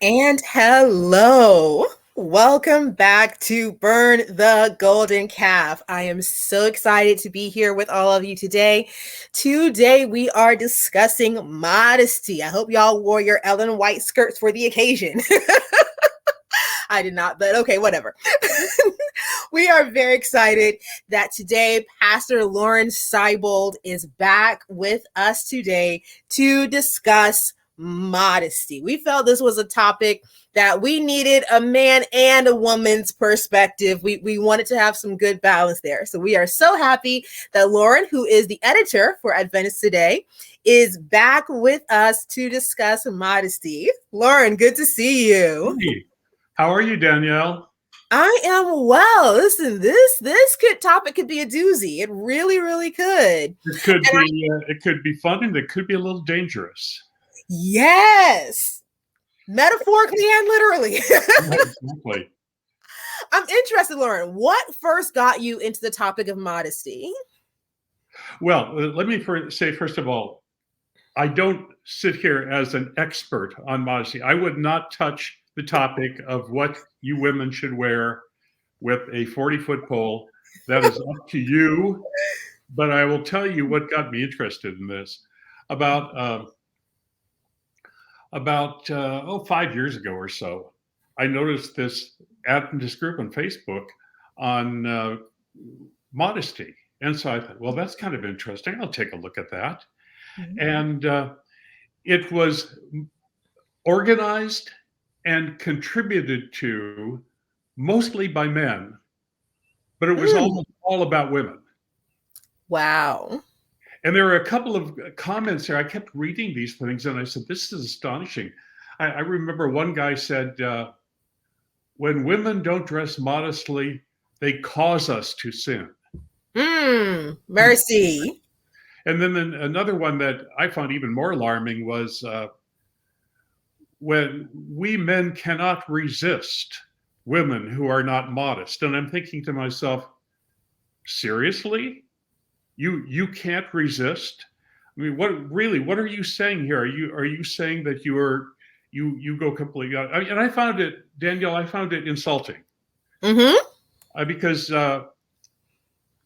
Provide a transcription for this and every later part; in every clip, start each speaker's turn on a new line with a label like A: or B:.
A: And hello. Welcome back to Burn the Golden Calf. I am so excited to be here with all of you today. Today we are discussing modesty. I hope y'all wore your Ellen White skirts for the occasion. I did not, but okay, whatever. We are very excited that today Pastor Loren Seibold is back with us today to discuss modesty. We felt this was a topic that we needed a man and a woman's perspective. We wanted to have some good balance there. So we are so happy that Loren, who is the editor for Adventist Today, is back with us to discuss modesty. Loren, good to see you.
B: Hey, how are you, Danielle?
A: I am well. Listen, this topic could be a doozy. It really could.
B: It could be fun, and it could be a little dangerous.
A: Yes, metaphorically and literally.
B: Exactly.
A: I'm interested, Loren. What first got you into the topic of modesty?
B: Well, let me say first of all, I don't sit here as an expert on modesty. I would not touch the topic of what you women should wear with a 40-foot pole. That is up to you. But I will tell you what got me interested in this. About 5 years ago or so, I noticed this Adventist group on Facebook on modesty. And so I thought, well, that's kind of interesting. I'll take a look at that. Mm-hmm. And it was organized and contributed to mostly by men, but it was almost all about women.
A: Wow.
B: And there were a couple of comments there. I kept reading these things and I said, this is astonishing. I remember one guy said, when women don't dress modestly, they cause us to sin.
A: Mercy.
B: And then another one that I found even more alarming was when we men cannot resist women who are not modest. And I'm thinking to myself, seriously? You can't resist? I mean, what are you saying here? Are you saying that you go completely out? And I found it, Danielle, insulting.
A: Mm-hmm.
B: Because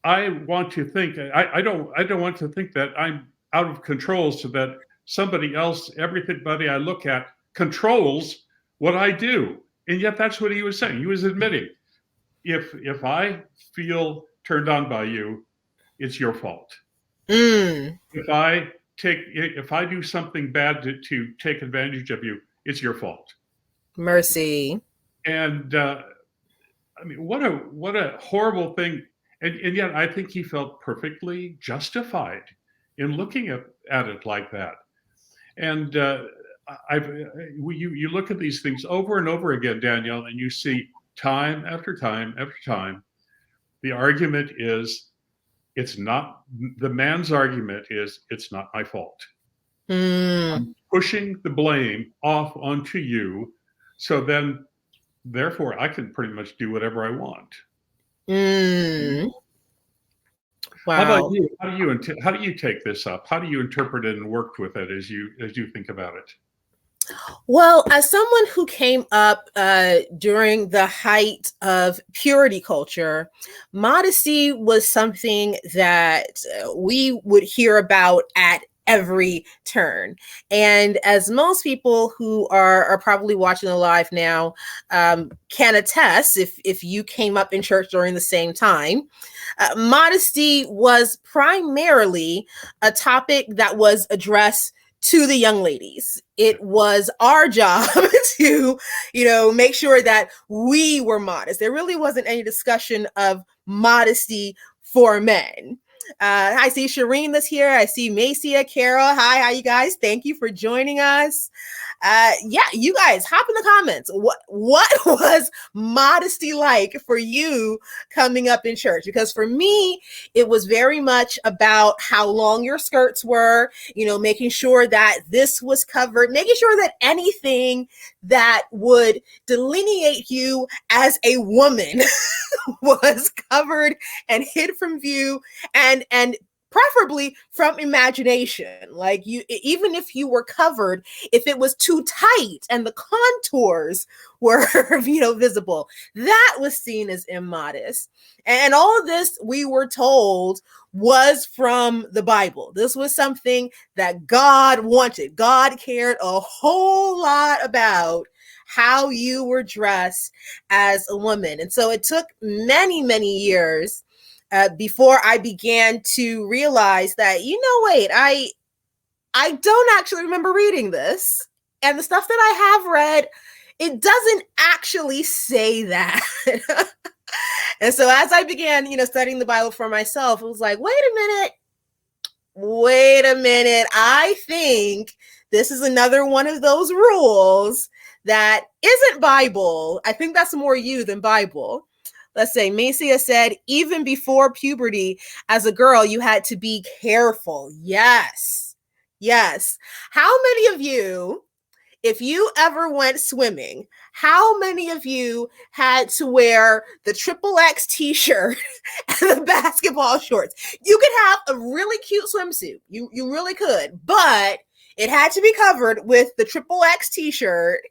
B: I want to think, I don't want to think that I'm out of control so that somebody else, everybody I look at, controls what I do. And yet that's what he was saying. He was admitting, if I feel turned on by you, it's your fault. If I do something bad to take advantage of you, it's your fault.
A: Mercy.
B: And I mean, what a horrible thing. And yet I think he felt perfectly justified in looking at it like that. And you look at these things over and over again, Danielle, and you see time after time after time, the argument is, the man's argument is, it's not my fault. I'm pushing the blame off onto you. So then, therefore, I can pretty much do whatever I want.
A: Wow.
B: How about you? How do you take this up? How do you interpret it and work with it as you think about it?
A: Well, as someone who came up during the height of purity culture, modesty was something that we would hear about at every turn. And as most people who are probably watching the live now can attest, if you came up in church during the same time, modesty was primarily a topic that was addressed to the young ladies. It was our job to, make sure that we were modest. There really wasn't any discussion of modesty for men. I see Shireen that's here. I see Macia, Carol. Hi, how you guys? Thank you for joining us. You guys, hop in the comments. What was modesty like for you coming up in church? Because for me, it was very much about how long your skirts were, making sure that this was covered, making sure that anything that would delineate you as a woman was covered and hid from view, and preferably from imagination. Like you, even if you were covered, if it was too tight and the contours were, visible, that was seen as immodest. And all of this, we were told, was from the Bible. This was something that God wanted. God cared a whole lot about how you were dressed as a woman. And so it took many, many years before I began to realize that, wait, I don't actually remember reading this. And the stuff that I have read, it doesn't actually say that. And so as I began, studying the Bible for myself, it was like, wait a minute. I think this is another one of those rules that isn't Bible. I think that's more you than Bible. Let's say Macia said, even before puberty, as a girl, you had to be careful. Yes. How many of you, if you ever went swimming, how many of you had to wear the XXX t-shirt and the basketball shorts? You could have a really cute swimsuit. You really could, but it had to be covered with the XXX t-shirt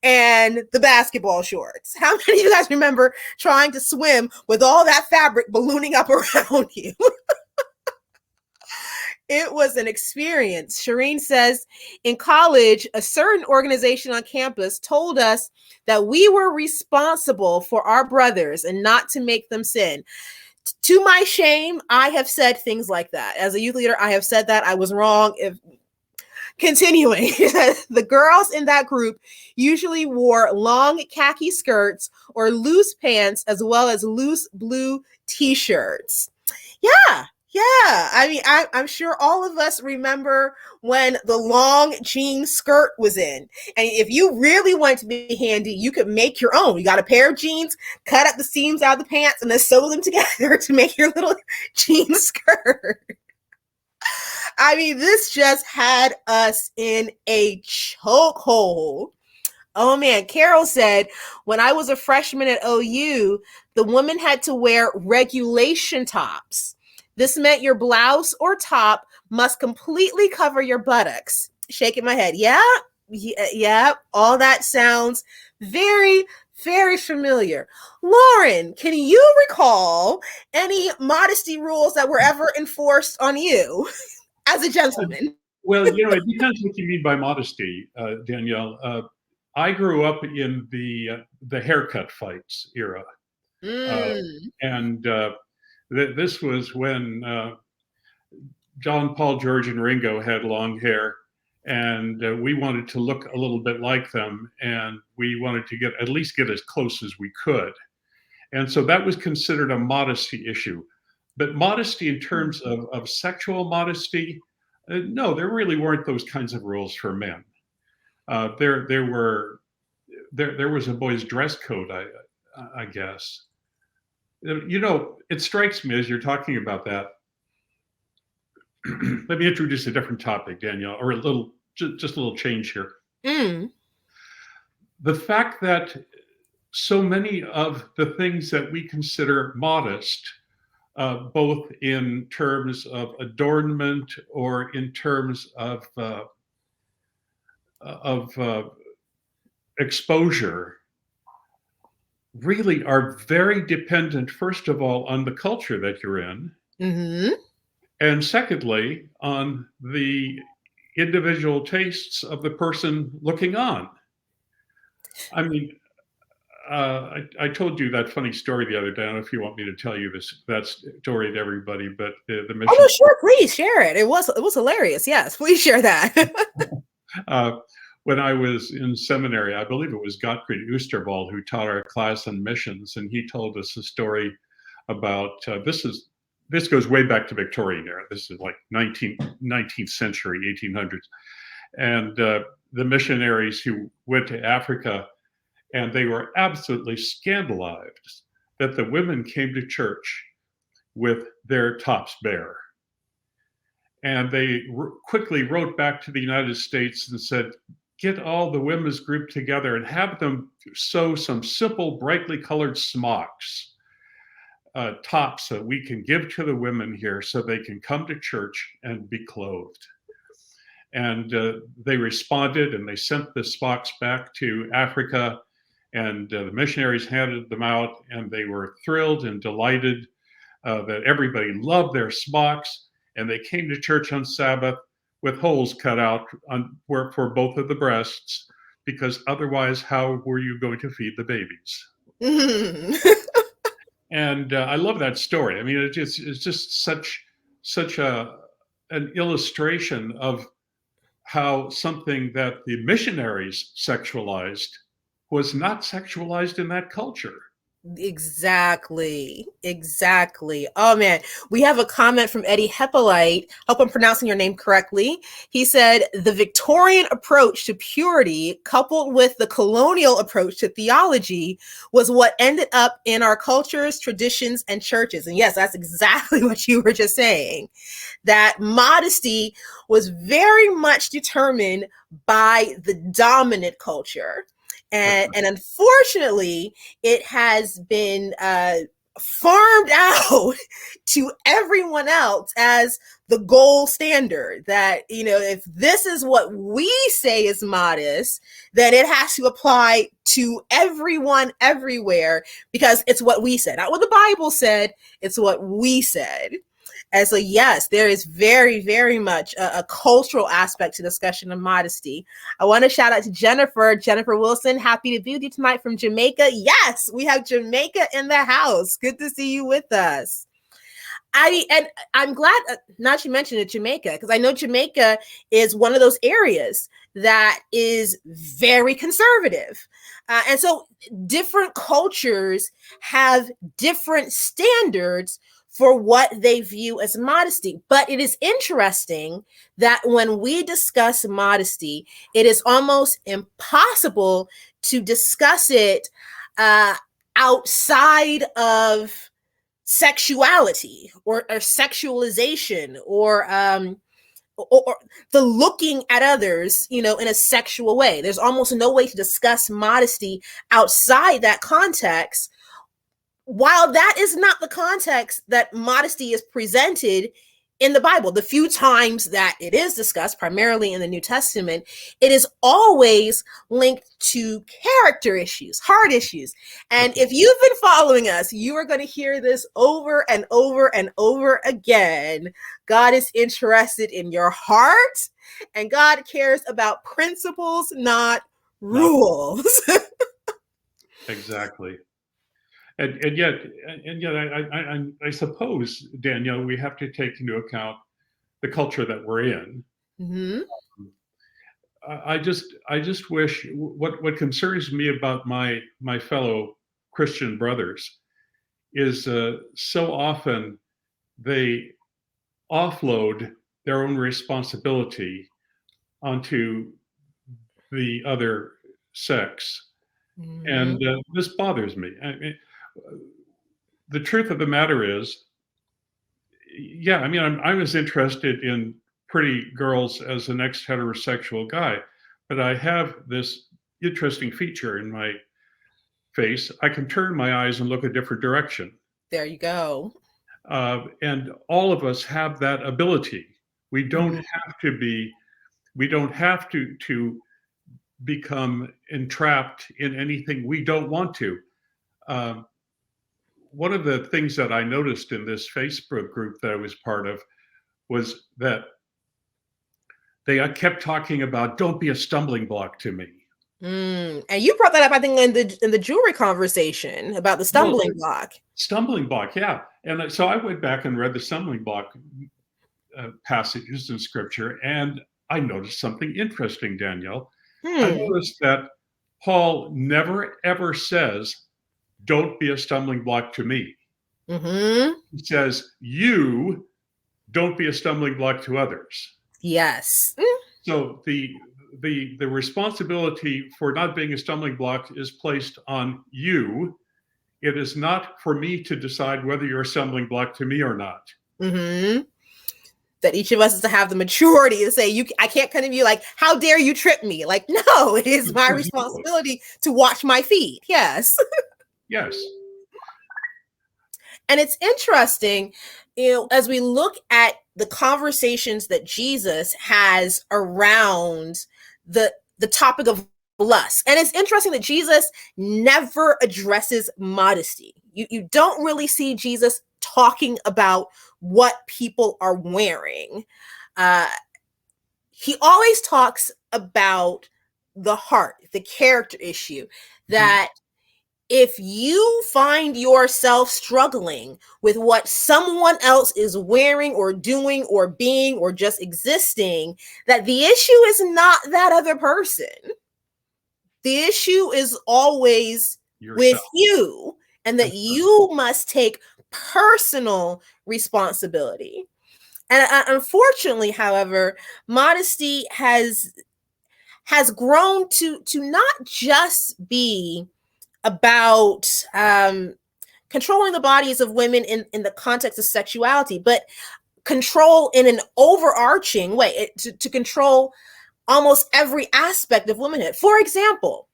A: and the basketball shorts. How many of you guys remember trying to swim with all that fabric ballooning up around you? It was an experience. Shireen says, in college, a certain organization on campus told us that we were responsible for our brothers and not to make them sin. To my shame, I have said things like that. As a youth leader, I have said that. I was wrong. Continuing, the girls in that group usually wore long khaki skirts or loose pants, as well as loose blue t-shirts. Yeah. I mean, I'm sure all of us remember when the long jean skirt was in. And if you really wanted to be handy, you could make your own. You got a pair of jeans, cut up the seams out of the pants, and then sew them together to make your little jean skirt. I mean, this just had us in a chokehold. Oh man, Carol said, when I was a freshman at OU, the women had to wear regulation tops. This meant your blouse or top must completely cover your buttocks. Shaking my head. Yeah. All that sounds very, very familiar. Lauren, can you recall any modesty rules that were ever enforced on you as a gentleman?
B: Well, it depends what you mean by modesty, Danielle. I grew up in the haircut fights era. And this was when John, Paul, George, and Ringo had long hair, and we wanted to look a little bit like them, and we wanted to at least get as close as we could. And so that was considered a modesty issue. But modesty in terms of sexual modesty, no, there really weren't those kinds of rules for men. There was a boys' dress code, I guess. It strikes me as you're talking about that. Let me introduce a different topic, Danielle, or just a little change here. The fact that so many of the things that we consider modest, both in terms of adornment or in terms of exposure, really are very dependent, first of all, on the culture that you're in. And secondly, on the individual tastes of the person looking on. I mean, I told you that funny story the other day. I don't know if you want me to tell you that story to everybody, but the mission.
A: Oh, sure, please share it. It was hilarious. Yes, please share that.
B: When I was in seminary, I believe it was Gottfried Oosterwald who taught our class on missions, and he told us a story about this goes way back to Victorian era. This is like 19th century, 1800s, and the missionaries who went to Africa, and they were absolutely scandalized that the women came to church with their tops bare. And they quickly wrote back to the United States and said, get all the women's group together and have them sew some simple, brightly colored smocks. tops that we can give to the women here so they can come to church and be clothed. And they responded, and they sent the smocks back to Africa, and the missionaries handed them out, and they were thrilled and delighted that everybody loved their smocks, and they came to church on Sabbath with holes cut out for both of the breasts, because otherwise, how were you going to feed the babies? And I love that story. I mean, it's just such an illustration of how something that the missionaries sexualized was not sexualized in that culture.
A: Exactly. Oh man, we have a comment from Eddie Heppolite. Hope I'm pronouncing your name correctly. He said the Victorian approach to purity, coupled with the colonial approach to theology, was what ended up in our cultures, traditions, and churches. And yes, that's exactly what you were just saying. That modesty was very much determined by the dominant culture. And unfortunately, it has been farmed out to everyone else as the gold standard that, if this is what we say is modest, then it has to apply to everyone everywhere because it's what we said. Not what the Bible said, it's what we said. And so, yes, there is very, very much a cultural aspect to discussion of modesty. I want to shout out to Jennifer Wilson. Happy to be with you tonight from Jamaica. Yes, we have Jamaica in the house. Good to see you with us. And I'm glad not you mentioned it, Jamaica, because I know Jamaica is one of those areas that is very conservative. And so different cultures have different standards for what they view as modesty. But it is interesting that when we discuss modesty, it is almost impossible to discuss it outside of sexuality or sexualization or the looking at others, in a sexual way. There's almost no way to discuss modesty outside that context. While that is not the context that modesty is presented in the Bible, the few times that it is discussed, primarily in the New Testament, it is always linked to character issues, heart issues. And if you've been following us, you are going to hear this over and over and over again. God is interested in your heart, and God cares about principles, not rules.
B: Exactly. And yet, I suppose, Danielle, we have to take into account the culture that we're in.
A: Mm-hmm.
B: I just wish what concerns me about my fellow Christian brothers is so often they offload their own responsibility onto the other sex,
A: Mm-hmm.
B: and this bothers me. I mean, the truth of the matter is, yeah, I mean, I was interested in pretty girls as the next heterosexual guy, but I have this interesting feature in my face. I can turn my eyes and look a different direction.
A: There you go.
B: And all of us have that ability. We don't have to be, we don't have to become entrapped in anything we don't want to. One of the things that I noticed in this Facebook group that I was part of was that they kept talking about "don't be a stumbling block to me."
A: And you brought that up, I think, in the jewelry conversation about the stumbling block.
B: Stumbling block, yeah. And so I went back and read the stumbling block passages in Scripture, and I noticed something interesting, Danielle. I noticed that Paul never ever says, "Don't be a stumbling block to me."
A: Mm-hmm.
B: He says, "You don't be a stumbling block to others."
A: Yes.
B: So the responsibility for not being a stumbling block is placed on you. It is not for me to decide whether you're a stumbling block to me or not.
A: Mm-hmm. That each of us is to have the maturity to say, I can't come to you like, how dare you trip me? Like, no, it is my responsibility to watch my feet. Yes.
B: Yes.
A: And it's interesting, as we look at the conversations that Jesus has around the topic of lust. And it's interesting that Jesus never addresses modesty. You don't really see Jesus talking about what people are wearing. He always talks about the heart, the character issue, that if you find yourself struggling with what someone else is wearing or doing or being or just existing, that the issue is not that other person. The issue is always with you, and that you must take personal responsibility. And unfortunately, however, modesty has grown to not just be about controlling the bodies of women in the context of sexuality, but control in an overarching way, to control almost every aspect of womanhood. For example,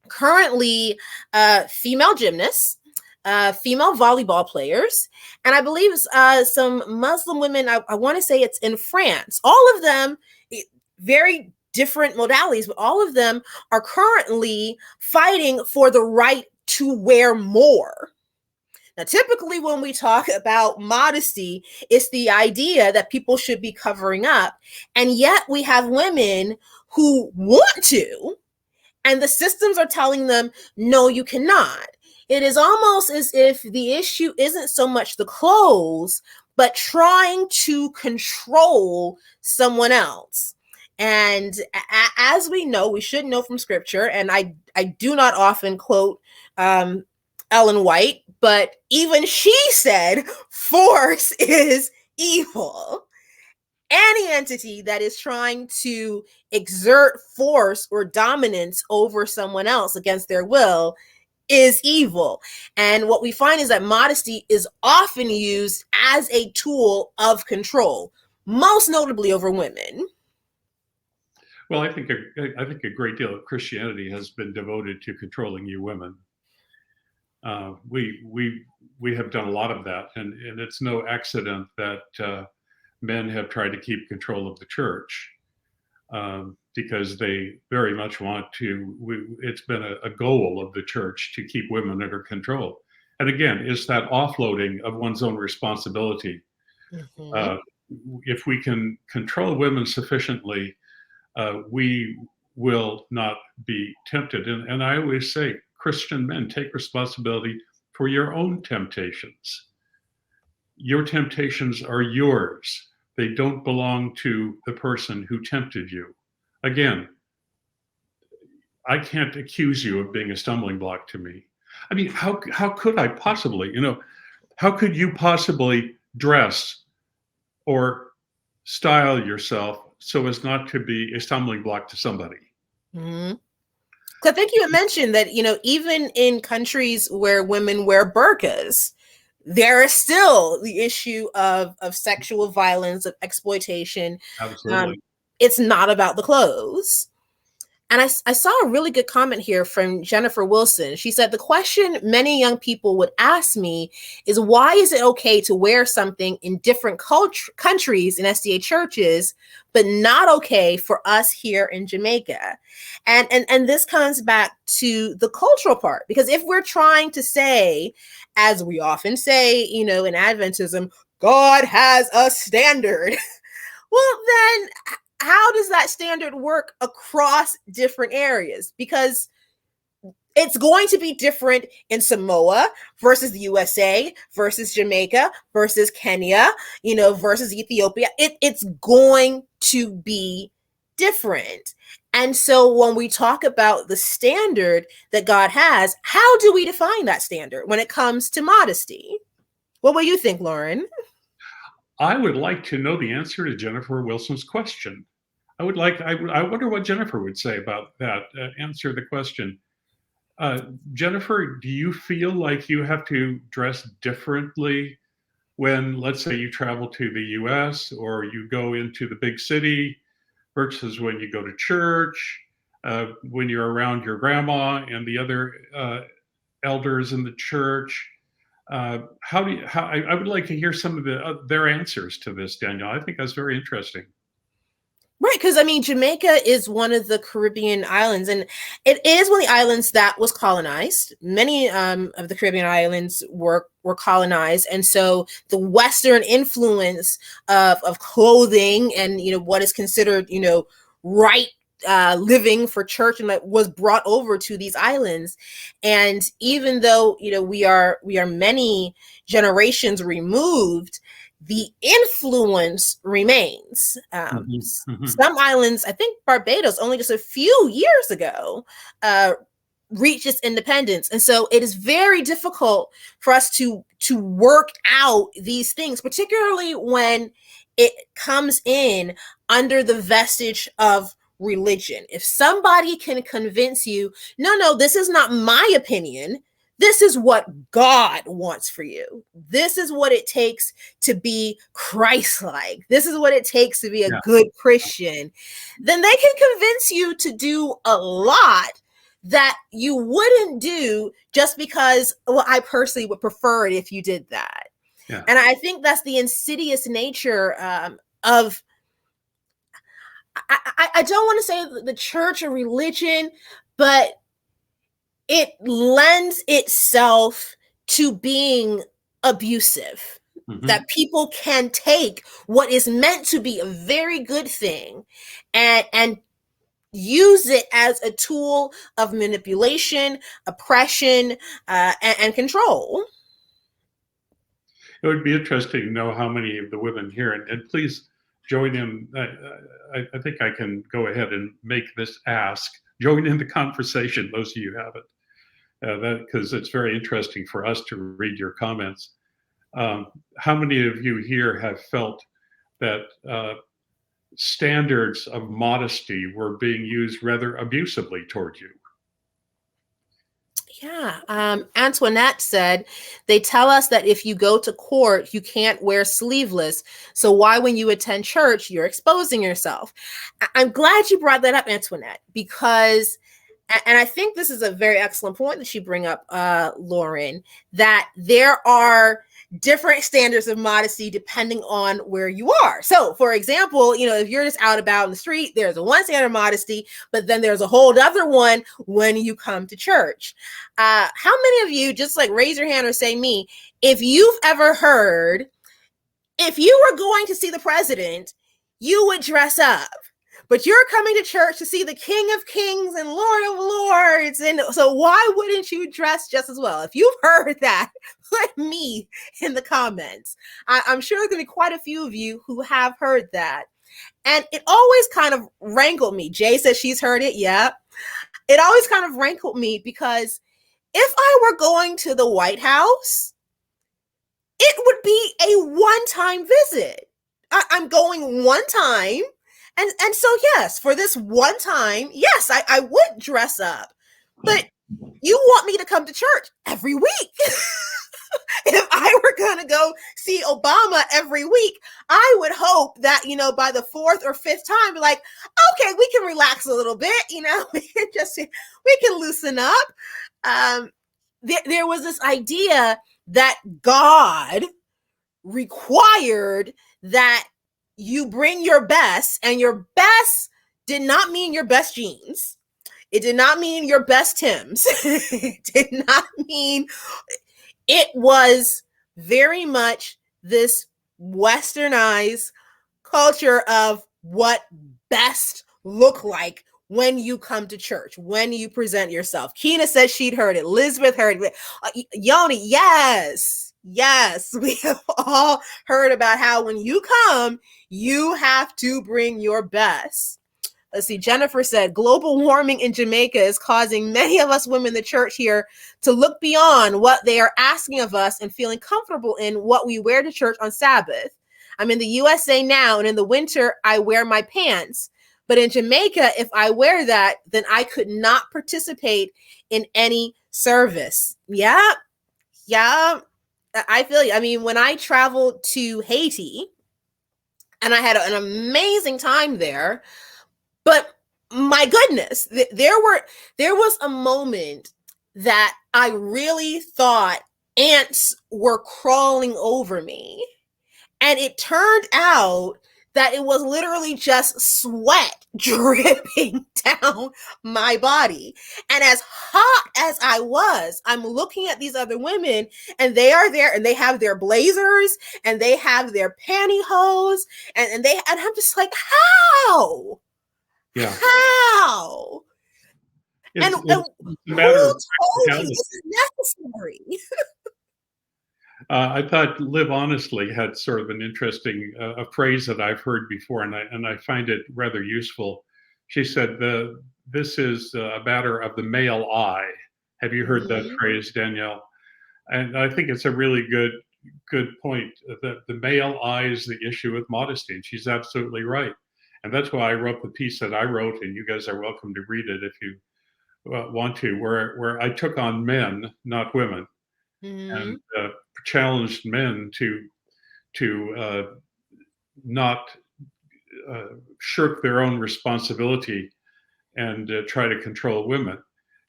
A: currently female gymnasts, female volleyball players, and I believe some Muslim women, I want to say it's in France. All of them very different modalities, but all of them are currently fighting for the right to wear more. Now, typically when we talk about modesty, it's the idea that people should be covering up. And yet we have women who want to, and the systems are telling them, no, you cannot. It is almost as if the issue isn't so much the clothes, but trying to control someone else. And as we know, we should know from scripture, and I do not often quote Ellen White, but even she said force is evil. Any entity that is trying to exert force or dominance over someone else against their will is evil. And what we find is that modesty is often used as a tool of control, most notably over women.
B: Well, I think a great deal of Christianity has been devoted to controlling you women. We have done a lot of that, and it's no accident that men have tried to keep control of the church, because they very much want to. It's been a goal of the church to keep women under control. And again, it's that offloading of one's own responsibility. If we can control women sufficiently, we will not be tempted. And I always say, Christian men, take responsibility for your own temptations. Your temptations are yours. They don't belong to the person who tempted you. Again, I can't accuse you of being a stumbling block to me. I mean, how could I possibly, how could you possibly dress or style yourself so as not to be a stumbling block to somebody?
A: Mm-hmm. I think you had mentioned that, even in countries where women wear burqas, there is still the issue of sexual violence, of exploitation.
B: Absolutely.
A: It's not about the clothes. And I saw a really good comment here from Jennifer Wilson. She said, the question many young people would ask me is, why is it okay to wear something in different countries in SDA churches, but not okay for us here in Jamaica? And this comes back to the cultural part, because if we're trying to say, as we often say, in Adventism, God has a standard, well, then how does that standard work across different areas? Because it's going to be different in Samoa versus the USA versus Jamaica versus Kenya, versus Ethiopia. It's going to be different. And so when we talk about the standard that God has, how do we define that standard when it comes to modesty? What will you think, Loren?
B: I would like to know the answer to Jennifer Wilson's question. I wonder what Jennifer would say about that. Answer the question. Jennifer, do you feel like you have to dress differently when, let's say, you travel to the US or you go into the big city versus when you go to church, when you're around your grandma and the other elders in the church? I would like to hear some of their answers to this, Danielle. I think that's very interesting.
A: Right, because I mean, Jamaica is one of the Caribbean islands, and it is one of the islands that was colonized. Many of the Caribbean islands were colonized, and so the Western influence of clothing and what is considered right living for church and that was brought over to these islands. And even though we are many generations removed, the influence remains. Some islands, I think Barbados, only just a few years ago, reached its independence, and so it is very difficult for us to work out these things, particularly when it comes in under the vestige of religion. If somebody can convince you, no, this is not my opinion, this is what God wants for you, this is what it takes to be Christ-like, this is what it takes to be a good Christian, then they can convince you to do a lot that you wouldn't do just because, well, I personally would prefer it if you did that. Yeah. And I think that's the insidious nature of, I don't want to say the church or religion, but it lends itself to being abusive. That people can take what is meant to be a very good thing and use it as a tool of manipulation, oppression, and control.
B: It would be interesting to know how many of the women here, and please join in. I think I can go ahead and make this ask. Join in the conversation, those of you who haven't, because it's very interesting for us to read your comments. How many of you here have felt that standards of modesty were being used rather abusively toward you?
A: Yeah. Antoinette said, they tell us that if you go to court, you can't wear sleeveless. So why, when you attend church, you're exposing yourself? I'm glad you brought that up, Antoinette, because, and I think this is a very excellent point that you bring up, Loren, that there are different standards of modesty depending on where you are. So, for example, if you're just out about in the street, there's a one standard of modesty, but then there's a whole other one when you come to church. How many of you, just like raise your hand or say me, if you've ever heard, if you were going to see the president, you would dress up, but you're coming to church to see the King of Kings and Lord of Lords, and so why wouldn't you dress just as well? If you've heard that, put me in the comments. I'm sure there's going to be quite a few of you who have heard that. And it always kind of rankled me. Jay says she's heard it. Yeah. It always kind of rankled me because if I were going to the White House, it would be a one-time visit. I'm going one time. And so, yes, for this one time, yes, I would dress up. But you want me to come to church every week. If I were going to go see Obama every week, I would hope that, by the fourth or fifth time, be like, okay, we can relax a little bit, we can loosen up. There was this idea that God required that you bring your best, and your best did not mean your best jeans. It did not mean your best Timbs. It did not mean, it was very much this westernized culture of what best look like when you come to church, when you present yourself. Keena says she'd heard it. Elizabeth heard it. Yoni, yes, we have all heard about how when you come, you have to bring your best. Let's see. Jennifer said, global warming in Jamaica is causing many of us women in the church here to look beyond what they are asking of us and feeling comfortable in what we wear to church on Sabbath. I'm in the USA now, and in the winter, I wear my pants. But in Jamaica, if I wear that, then I could not participate in any service. Yeah. I feel you. I mean, when I traveled to Haiti, and I had an amazing time there, but my goodness, there was a moment that I really thought ants were crawling over me. And it turned out that it was literally just sweat dripping down my body. And as hot as I was, I'm looking at these other women and they are there and they have their blazers and they have their pantyhose and I'm just like, how?
B: Yeah.
A: How?
B: It's
A: Who
B: a matter of
A: told you
B: practicality.
A: this is necessary?
B: I thought "live honestly" had sort of an interesting a phrase that I've heard before, and I find it rather useful. She said, "This is a matter of the male eye." Have you heard that phrase, Danielle? And I think it's a really good point. That the male eye is the issue with modesty, and she's absolutely right. And that's why I wrote the piece that I wrote, and you guys are welcome to read it if you want to, where I took on men, not women, and challenged men to not shirk their own responsibility and try to control women.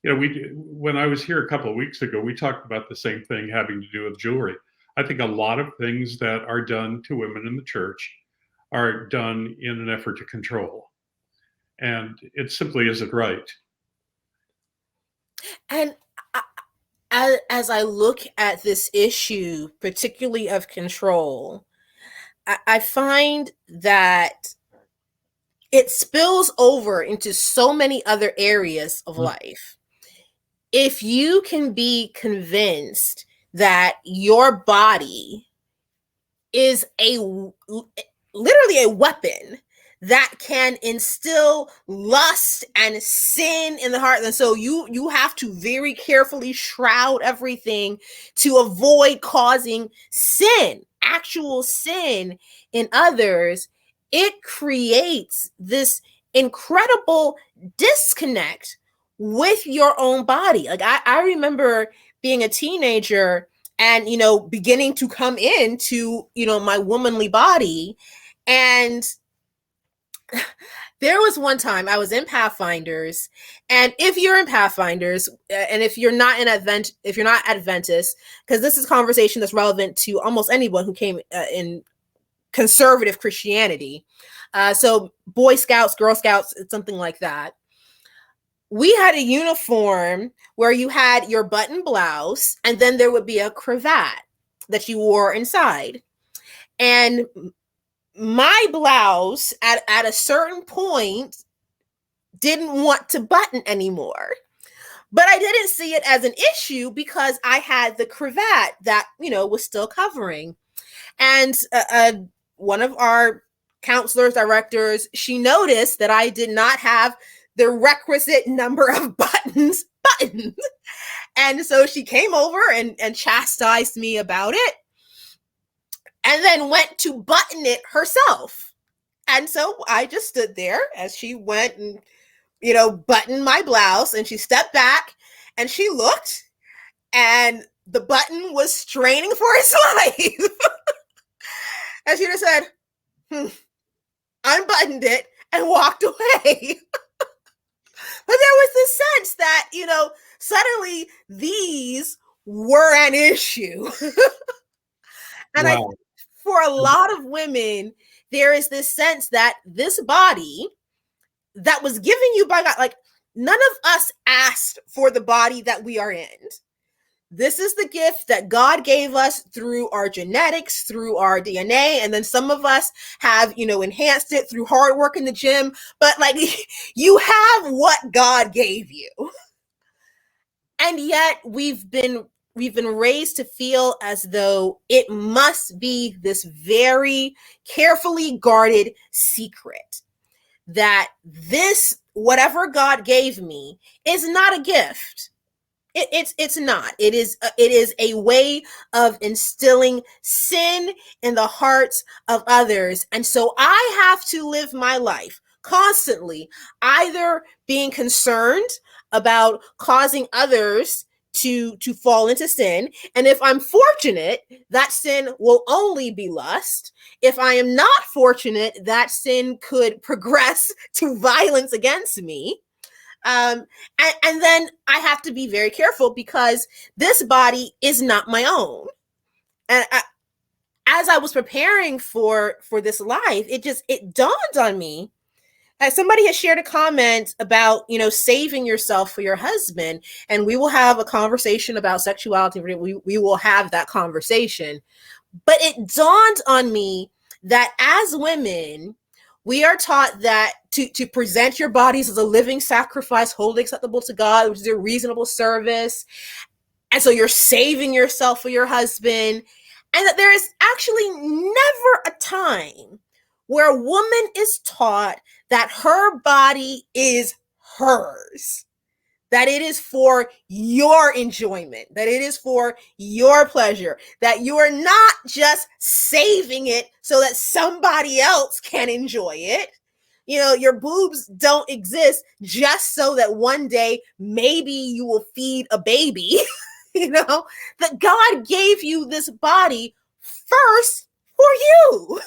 B: You know, when I was here a couple of weeks ago, we talked about the same thing having to do with jewelry. I think a lot of things that are done to women in the church are done in an effort to control, and it simply isn't right.
A: And as I look at this issue, particularly of control, I find that it spills over into so many other areas of life. If you can be convinced that your body is literally a weapon that can instill lust and sin in the heart, and so you have to very carefully shroud everything to avoid causing sin, actual sin in others, it creates this incredible disconnect with your own body. Like I remember being a teenager and, you know, beginning to come into, you know, my womanly body. And there was one time I was in Pathfinders, and if you're in Pathfinders, and if you're not Adventist, because this is conversation that's relevant to almost anyone who came in conservative Christianity. So Boy Scouts, Girl Scouts, something like that. We had a uniform where you had your button blouse, and then there would be a cravat that you wore inside. And my blouse at a certain point didn't want to button anymore. But I didn't see it as an issue because I had the cravat that, you know, was still covering. And one of our counselors, directors, she noticed that I did not have the requisite number of buttons buttoned. And so she came over and chastised me about it, and then went to button it herself. And so I just stood there as she went and, you know, buttoned my blouse, and she stepped back and she looked, and the button was straining for its life. And she just said, unbuttoned it and walked away. But there was this sense that, you know, suddenly these were an issue. And wow. For a lot of women, there is this sense that this body that was given you by God, like none of us asked for the body that we are in. This is the gift that God gave us through our genetics, through our DNA. And then some of us have, you know, enhanced it through hard work in the gym. But like, you have what God gave you. And yet we've been raised to feel as though it must be this very carefully guarded secret, that this, whatever God gave me, is not a gift. It's not. It is a way of instilling sin in the hearts of others. And so I have to live my life constantly either being concerned about causing others to fall into sin. And if I'm fortunate, that sin will only be lust. If I am not fortunate, that sin could progress to violence against me. And then I have to be very careful because this body is not my own. And as I was preparing for this life, it dawned on me. Somebody has shared a comment about, saving yourself for your husband, and we will have a conversation about sexuality. We will have that conversation. But it dawned on me that as women, we are taught that to present your bodies as a living sacrifice, wholly acceptable to God, which is a reasonable service. And so you're saving yourself for your husband. And that there is actually never a time where a woman is taught that her body is hers, that it is for your enjoyment, that it is for your pleasure, that you are not just saving it so that somebody else can enjoy it. Your boobs don't exist just so that one day maybe you will feed a baby. That God gave you this body first for you.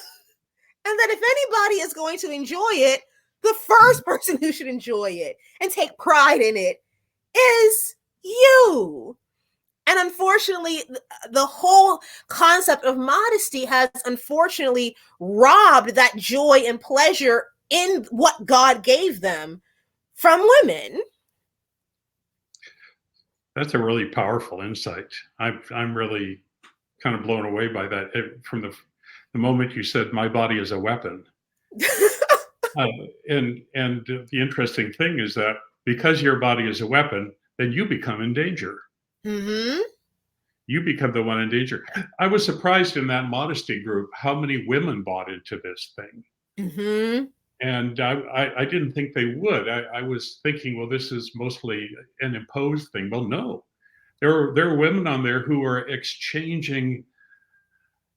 A: And that if anybody is going to enjoy it, the first person who should enjoy it and take pride in it is you. And unfortunately, the whole concept of modesty has unfortunately robbed that joy and pleasure in what God gave them from women.
B: That's a really powerful insight. I'm really kind of blown away by that. From the moment you said my body is a weapon. And the interesting thing is that because your body is a weapon, then you become in danger.
A: Mm-hmm.
B: You become the one in danger. I was surprised in that modesty group how many women bought into this thing.
A: Mm-hmm.
B: And I didn't think they would. I was thinking, well, this is mostly an imposed thing. Well, no. There are women on there who are exchanging.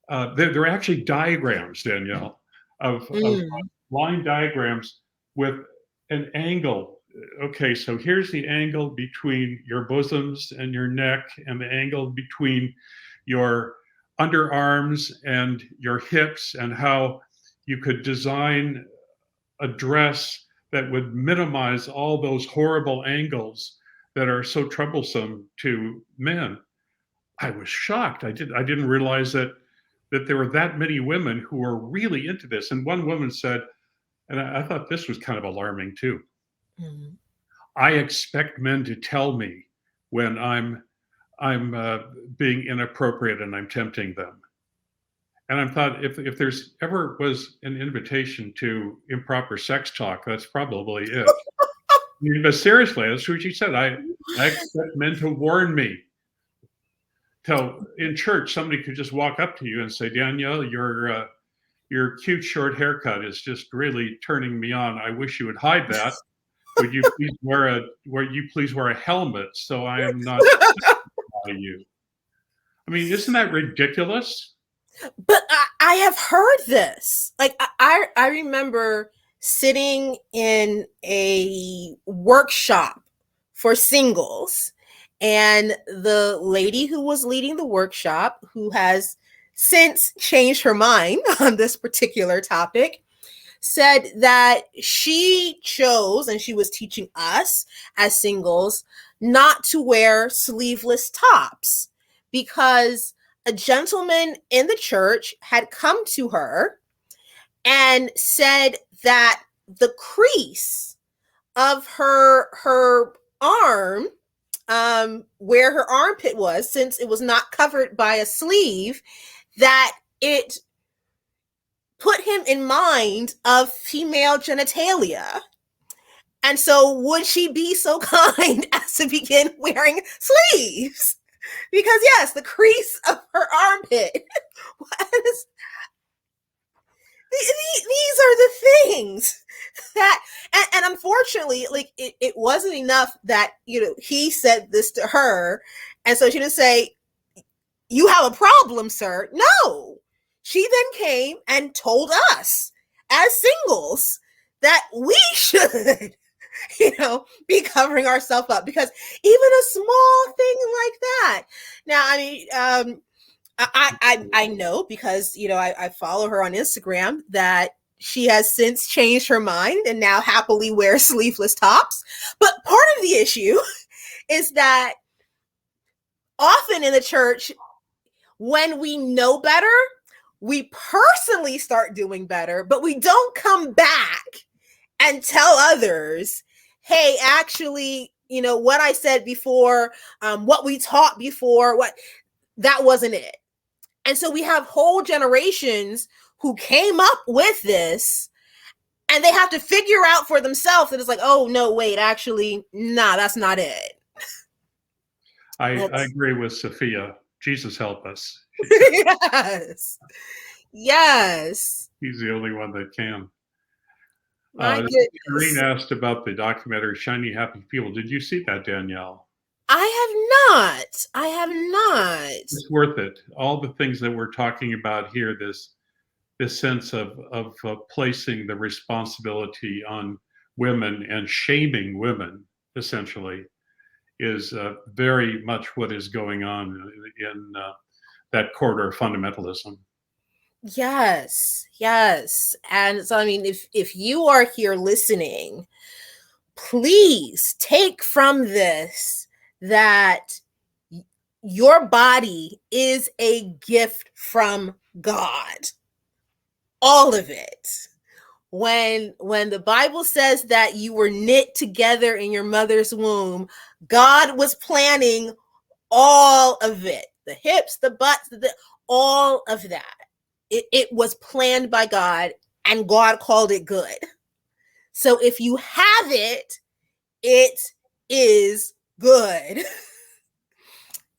B: There are actually diagrams, Danielle, of line diagrams with an angle. Okay, so here's the angle between your bosoms and your neck, and the angle between your underarms and your hips, and how you could design a dress that would minimize all those horrible angles that are so troublesome to men. I was shocked. I didn't realize that there were that many women who were really into this. And one woman said, and I thought this was kind of alarming too. Mm-hmm. I expect men to tell me when I'm being inappropriate and I'm tempting them. And I thought, if there's ever was an invitation to improper sex talk, that's probably it. But seriously, that's what she said. I expect men to warn me. So in church, somebody could just walk up to you and say, Danielle, your cute short haircut is just really turning me on. I wish you would hide that. Would you please wear a helmet so I am not by you? I mean, isn't that ridiculous?
A: But I have heard this. Like I remember sitting in a workshop for singles, and the lady who was leading the workshop, who has since changed her mind on this particular topic, said that she chose, and she was teaching us as singles, not to wear sleeveless tops because a gentleman in the church had come to her and said that the crease of her arm, where her armpit was, since it was not covered by a sleeve, that it put him in mind of female genitalia. And so would she be so kind as to begin wearing sleeves? Because yes, the crease of her armpit was. These are the things that, and unfortunately, like it wasn't enough that he said this to her, and so she didn't say, "You have a problem, sir." No, she then came and told us as singles that we should, be covering ourselves up, because even a small thing like that. Now, I mean, I know because I follow her on Instagram that she has since changed her mind and now happily wears sleeveless tops. But part of the issue is that often in the church, when we know better, we personally start doing better, but we don't come back and tell others, hey, actually, what I said before, what we taught before, that wasn't it. And so we have whole generations who came up with this, and they have to figure out for themselves that it's like, oh, no, wait, actually, nah, that's not it.
B: I agree with Sophia. Jesus help us.
A: Yes. Yes.
B: He's the only one that can.
A: My goodness.
B: Irene asked about the documentary Shiny Happy People. Did you see that, Danielle?
A: I have not.
B: It's worth it. All the things that we're talking about here, this sense of placing the responsibility on women and shaming women, essentially, is very much what is going on in that quarter of fundamentalism.
A: Yes. And so, I mean, if you are here listening, please take from this that your body is a gift from God. All of it. When the Bible says that you were knit together in your mother's womb, God was planning all of it. The hips, the butts, all of that. It was planned by God, and God called it good. So if you have it, it is good.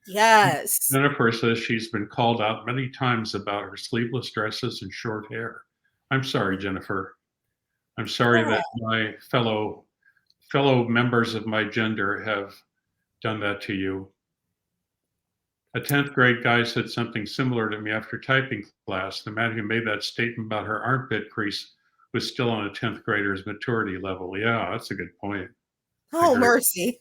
A: Yes.
B: Jennifer says she's been called out many times about her sleeveless dresses and short hair. I'm sorry, Jennifer. I'm sorry that my fellow members of my gender have done that to you. A 10th grade guy said something similar to me after typing class. The man who made that statement about her armpit crease was still on a 10th grader's maturity level. Yeah, that's a good point.
A: Oh, mercy.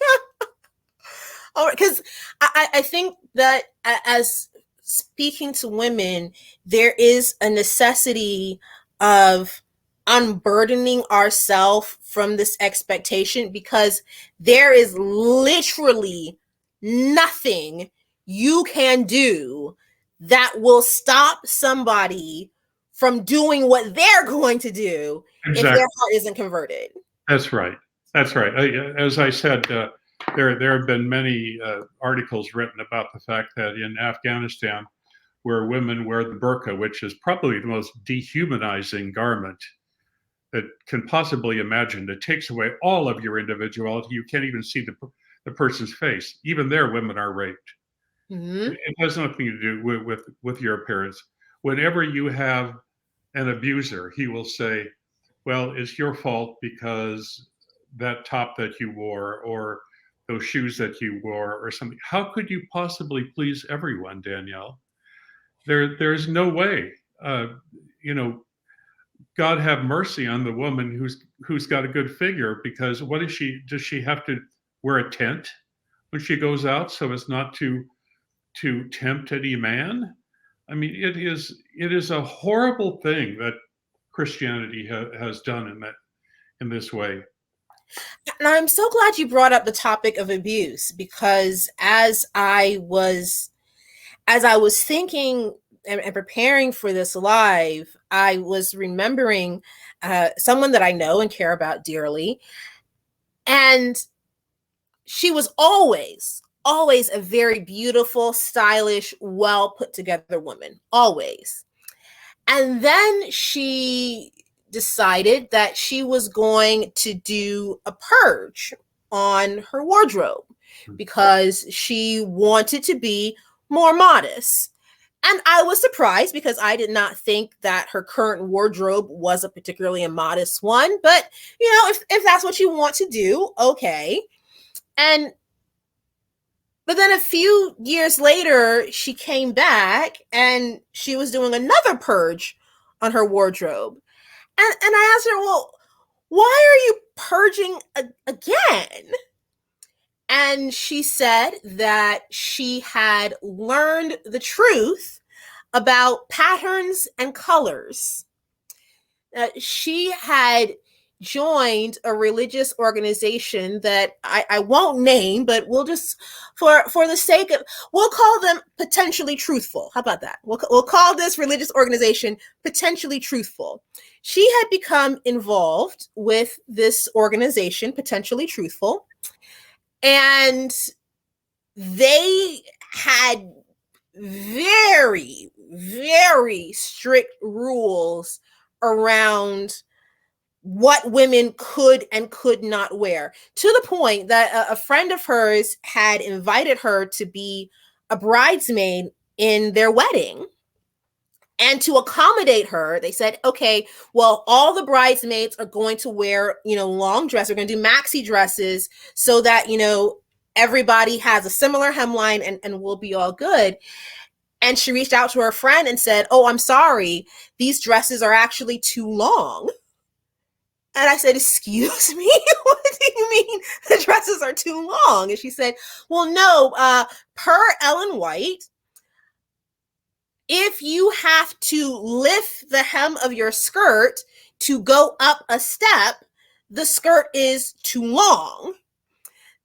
A: Because I think that as speaking to women, there is a necessity of unburdening ourselves from this expectation, because there is literally nothing you can do that will stop somebody from doing what they're going to do if their heart isn't converted.
B: That's right. As I said, there have been many articles written about the fact that in Afghanistan, where women wear the burqa, which is probably the most dehumanizing garment that can possibly imagined. It takes away all of your individuality. You can't even see the person's face. Even there, women are raped. Mm-hmm. It has nothing to do with your appearance. Whenever you have an abuser, he will say, well, it's your fault because that top that you wore or those shoes that you wore or something. How could you possibly please everyone, Danielle? There's no way. God have mercy on the woman who's got a good figure, because what is she? Does she have to wear a tent when she goes out so as not to tempt any man? I mean, it is a horrible thing that Christianity has done in this way.
A: And I'm so glad you brought up the topic of abuse, because as I was thinking and preparing for this live, I was remembering someone that I know and care about dearly. And she was always a very beautiful, stylish, well put together woman, always. And then she decided that she was going to do a purge on her wardrobe because she wanted to be more modest. And I was surprised, because I did not think that her current wardrobe was a particularly immodest one. But, if that's what you want to do, okay. But then a few years later, she came back and she was doing another purge on her wardrobe. And I asked her, well, why are you purging again? And she said that she had learned the truth about patterns and colors. She had joined a religious organization that I won't name, but we'll just, for the sake of, we'll call them Potentially Truthful. How about that? We'll call this religious organization Potentially Truthful. She had become involved with this organization, Potentially Truthful, and they had very, very strict rules around what women could and could not wear, to the point that a friend of hers had invited her to be a bridesmaid in their wedding. And to accommodate her, they said, okay, well, all the bridesmaids are going to wear, long dress. We're going to do maxi dresses so that, everybody has a similar hemline and we'll be all good. And she reached out to her friend and said, oh, I'm sorry, these dresses are actually too long. And I said, excuse me? What do you mean the dresses are too long? And she said, well, no, per Ellen White, if you have to lift the hem of your skirt to go up a step, the skirt is too long.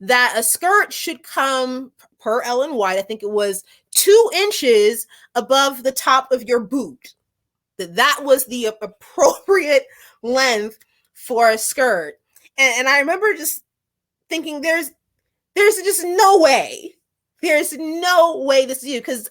A: That a skirt should come, per Ellen White, I think it was 2 inches above the top of your boot. That was the appropriate length for a skirt. And I remember just thinking, there's just no way. There's no way this is you. Because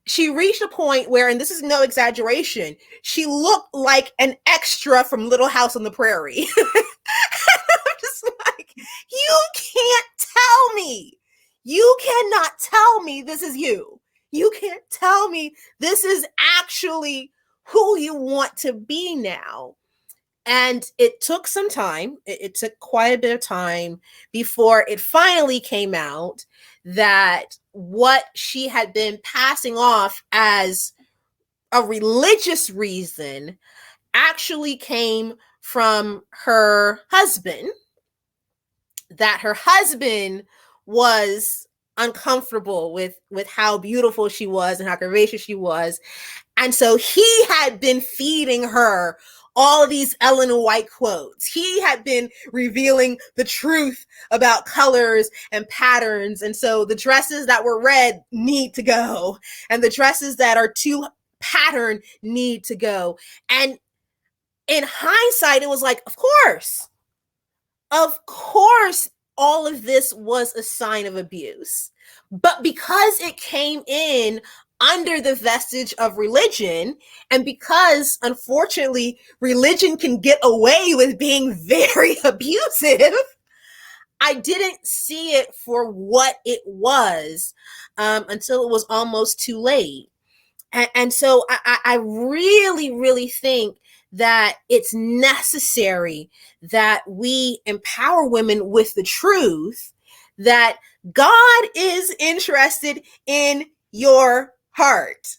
A: she reached a point where, and this is no exaggeration, she looked like an extra from Little House on the Prairie. I'm just like, you can't tell me. You cannot tell me this is you. You can't tell me this is actually who you want to be now. And it took some time. It took quite a bit of time before it finally came out that what she had been passing off as a religious reason actually came from her husband, that her husband was uncomfortable with how beautiful she was and how curvaceous she was. And so he had been feeding her all of these Ellen White quotes. He had been revealing the truth about colors and patterns. And so the dresses that were red need to go, and the dresses that are too patterned need to go. And in hindsight, it was like, of course, all of this was a sign of abuse. But because it came in under the vestige of religion, and because, unfortunately, religion can get away with being very abusive, I didn't see it for what it was until it was almost too late. And so I really, really think that it's necessary that we empower women with the truth that God is interested in your heart.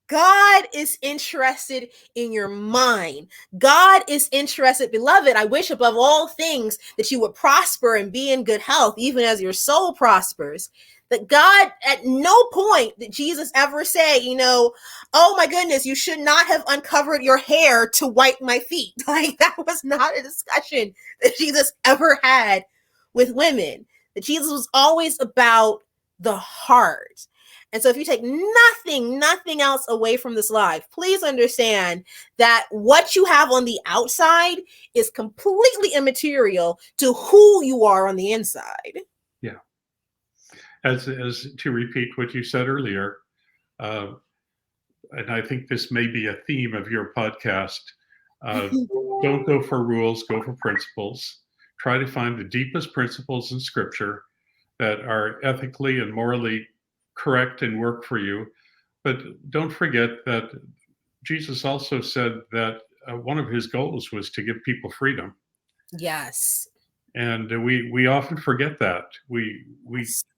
A: God is interested in your mind. God is interested, beloved, I wish above all things that you would prosper and be in good health, even as your soul prospers. That God, at no point did Jesus ever say, oh my goodness, you should not have uncovered your hair to wipe my feet. Like, that was not a discussion that Jesus ever had with women. That Jesus was always about the heart. And so if you take nothing else away from this life, please understand that what you have on the outside is completely immaterial to who you are on the inside.
B: Yeah. As to repeat what you said earlier, and I think this may be a theme of your podcast, don't go for rules, go for principles. Try to find the deepest principles in Scripture that are ethically and morally correct and work for you. But don't forget that Jesus also said that one of his goals was to give people freedom.
A: Yes.
B: And we often forget that. We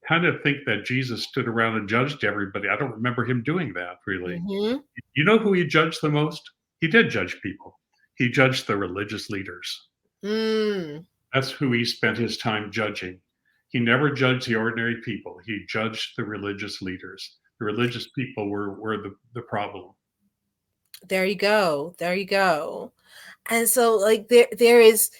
B: kind of think that Jesus stood around and judged everybody. I don't remember him doing that, really.
A: Mm-hmm.
B: You know who he judged the most? He did judge people. He judged the religious leaders. That's who he spent his time judging. He never judged the ordinary people. He judged the religious leaders. The religious people were the problem.
A: There you go. There you go. And so like there is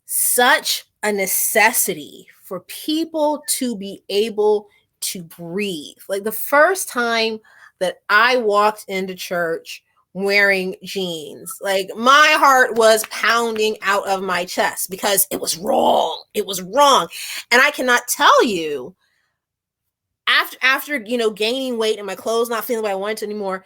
A: such a necessity for people to be able to breathe. Like the first time that I walked into church wearing jeans, like my heart was pounding out of my chest because it was wrong. It was wrong. And I cannot tell you, after gaining weight and my clothes not feeling the way I wanted to anymore,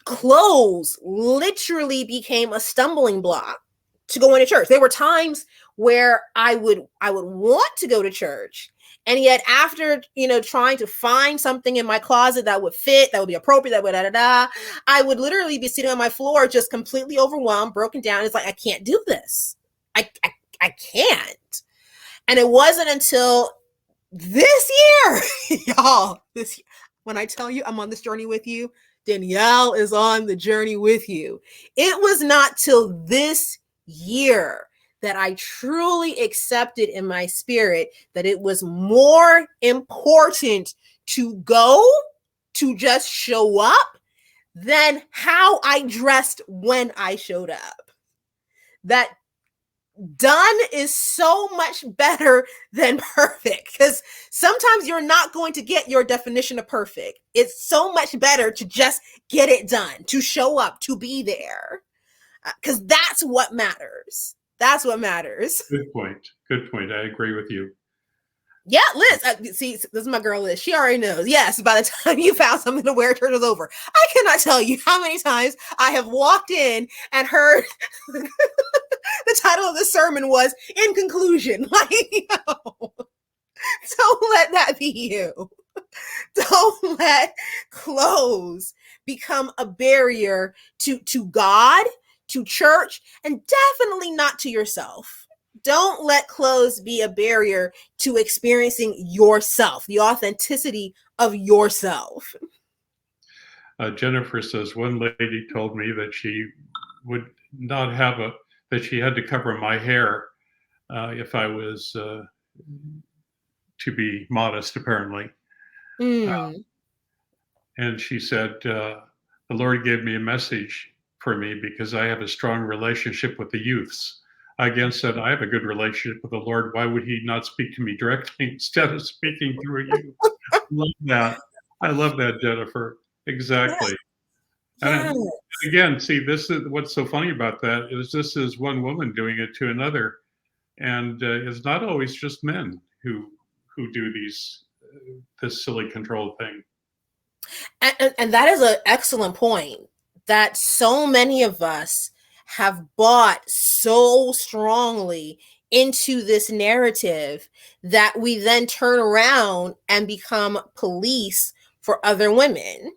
A: clothes literally became a stumbling block to go into church. There were times where I would want to go to church, and yet after trying to find something in my closet that would fit, that would be appropriate, that would I would literally be sitting on my floor just completely overwhelmed, broken down. It's like, I can't do this. I can't. And it wasn't until this year, y'all, when I tell you I'm on this journey with you, Danielle is on the journey with you. It was not till this year that I truly accepted in my spirit that it was more important to go, to just show up, than how I dressed when I showed up. That done is so much better than perfect, because sometimes you're not going to get your definition of perfect. It's so much better to just get it done, to show up, to be there, because that's what matters. That's what matters.
B: Good point. Good point. I agree with you.
A: Yeah, Liz. See, this is my girl Liz. She already knows. Yes, by the time you found something to wear, church is over. I cannot tell you how many times I have walked in and heard the title of the sermon was "In Conclusion." Like, don't let that be you. Don't let clothes become a barrier to God, to church, and definitely not to yourself. Don't let clothes be a barrier to experiencing yourself, the authenticity of yourself.
B: Jennifer says, one lady told me that she would not have that she had to cover my hair if I was to be modest, apparently. And she said, the Lord gave me a message for me because I have a strong relationship with the youths. I again said, I have a good relationship with the Lord. Why would he not speak to me directly instead of speaking through you? I love that. I love that, Jennifer. Exactly.
A: Yes.
B: And again, see, this is what's so funny about that is this is one woman doing it to another. And it's not always just men who do this silly control thing.
A: And that is an excellent point, that so many of us have bought so strongly into this narrative that we then turn around and become police for other women.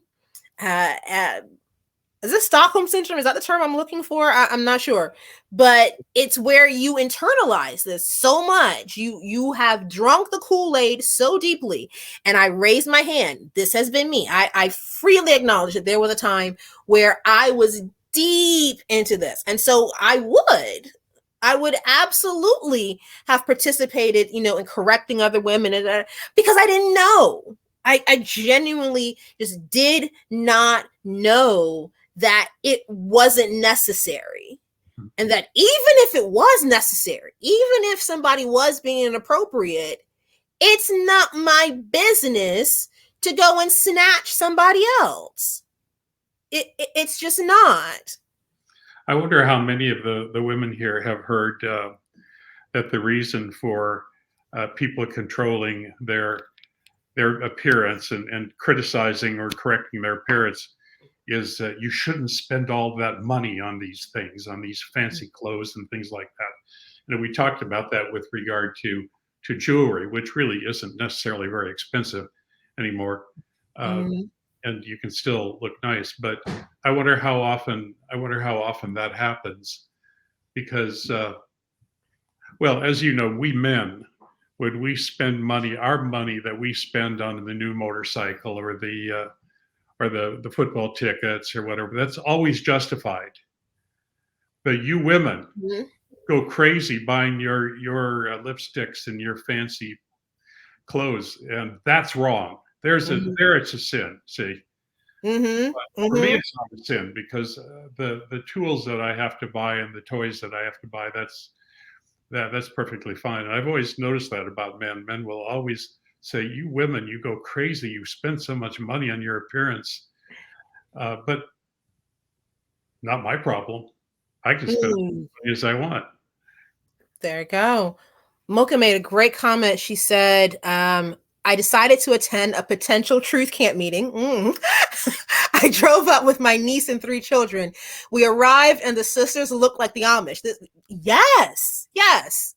A: Is this Stockholm syndrome? Is that the term I'm looking for? I'm not sure, but it's where you internalize this so much. You have drunk the Kool-Aid so deeply. And I raised my hand. This has been me. I freely acknowledge that there was a time where I was deep into this. And so I would absolutely have participated, in correcting other women, because I didn't know. I genuinely just did not know that it wasn't necessary. And that even if it was necessary, even if somebody was being inappropriate, it's not my business to go and snatch somebody else. It's just not.
B: I wonder how many of the women here have heard that the reason for people controlling their appearance and criticizing or correcting their appearance is you shouldn't spend all that money on these things, on these fancy clothes and things like that. We talked about that with regard to jewelry, which really isn't necessarily very expensive anymore. And you can still look nice, but I wonder how often that happens, because well, as you know, we men, when we spend money, our money that we spend on the new motorcycle or the football tickets or whatever, that's always justified. But you women go crazy buying your lipsticks and your fancy clothes, and that's wrong. There it's a sin. See, For me, it's not a sin because the tools that I have to buy and the toys that I have to buy, that's perfectly fine. And I've always noticed that about men. Men will always say, "You women, you go crazy. You spend so much money on your appearance," but not my problem. I can spend as much money as I want.
A: There you go. Mocha made a great comment. She said, I decided to attend a potential truth camp meeting. I drove up with my niece and 3 children. We arrived and the sisters looked like the Amish. Yes, yes.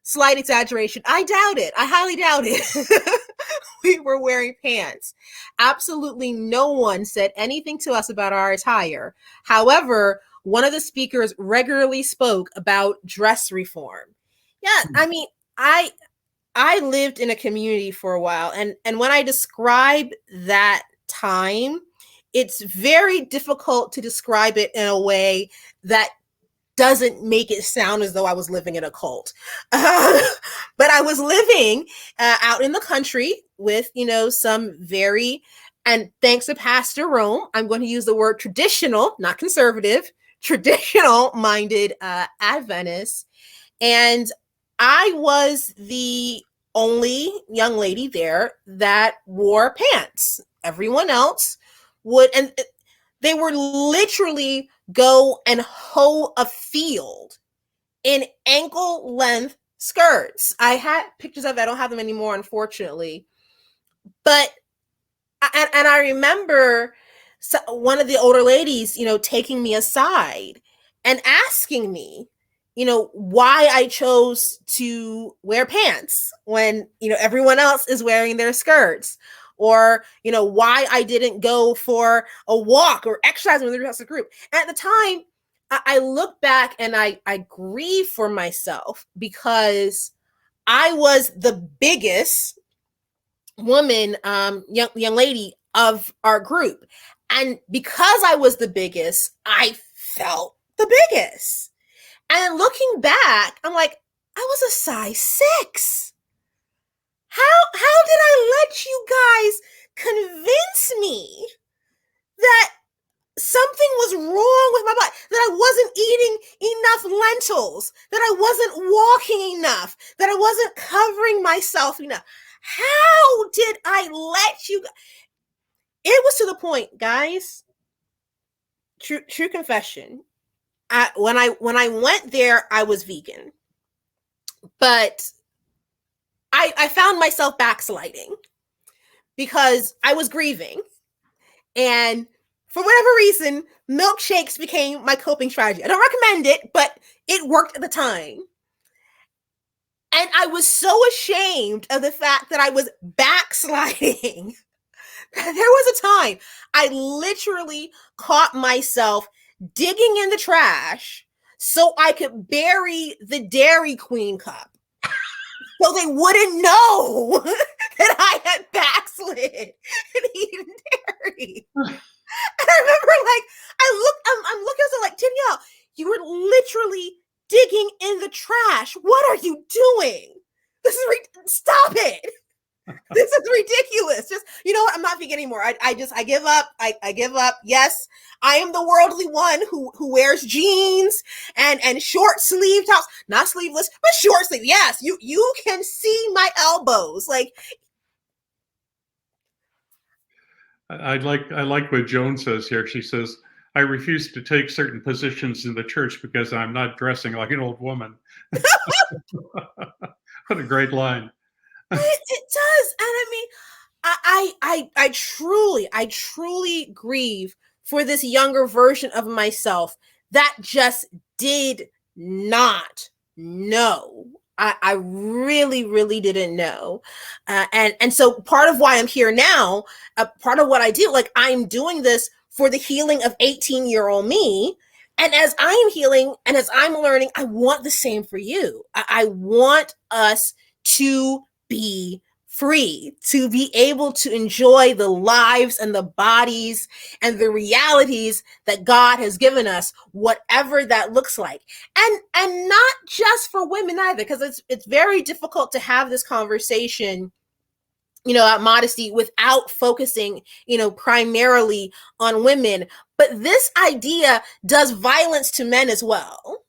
A: Slight exaggeration. I doubt it. I highly doubt it. We were wearing pants. Absolutely no one said anything to us about our attire. However, one of the speakers regularly spoke about dress reform. Yeah, I mean, I lived in a community for a while, and when I describe that time, it's very difficult to describe it in a way that doesn't make it sound as though I was living in a cult. But I was living out in the country with, some very, and thanks to Pastor Rome, I'm going to use the word traditional, not conservative, traditional minded Adventists. And I was the only young lady there that wore pants. Everyone else would, and they were literally go and hoe a field in ankle length skirts. I had pictures of it. I don't have them anymore, unfortunately. But, and I remember one of the older ladies, taking me aside and asking me, why I chose to wear pants when, everyone else is wearing their skirts, or, why I didn't go for a walk or exercise with the rest of the group. And at the time, I look back and I grieve for myself because I was the biggest woman, young lady of our group. And because I was the biggest, I felt the biggest. And looking back, I'm like, I was a size 6. How did I let you guys convince me that something was wrong with my body, that I wasn't eating enough lentils, that I wasn't walking enough, that I wasn't covering myself enough? How did I let you? It was to the point, guys. True confession. When I went there, I was vegan, but I found myself backsliding because I was grieving, and for whatever reason, milkshakes became my coping strategy. I don't recommend it, but it worked at the time. And I was so ashamed of the fact that I was backsliding. There was a time I literally caught myself digging in the trash so I could bury the Dairy Queen cup so they wouldn't know that I had backslid and eaten dairy. And I remember, I'm looking at like, Danielle, you were literally digging in the trash. What are you doing? This is stop it. This is ridiculous. Just, you know what? I'm not vegan anymore. I give up. I give up. Yes, I am the worldly one who wears jeans and short sleeve tops, not sleeveless, but short sleeve. Yes, you can see my elbows. Like,
B: I like what Joan says here. She says, I refuse to take certain positions in the church because I'm not dressing like an old woman. What a great line.
A: It does. And I mean, I truly grieve for this younger version of myself that just did not know. I really, really didn't know. And so part of why I'm here now, part of what I do, like, I'm doing this for the healing of 18-year-old me. And as I'm healing and as I'm learning, I want the same for you. I want us to be free, to be able to enjoy the lives and the bodies and the realities that God has given us, whatever that looks like. And not just for women either, because it's very difficult to have this conversation at Modesty without focusing, primarily on women. But this idea does violence to men as well.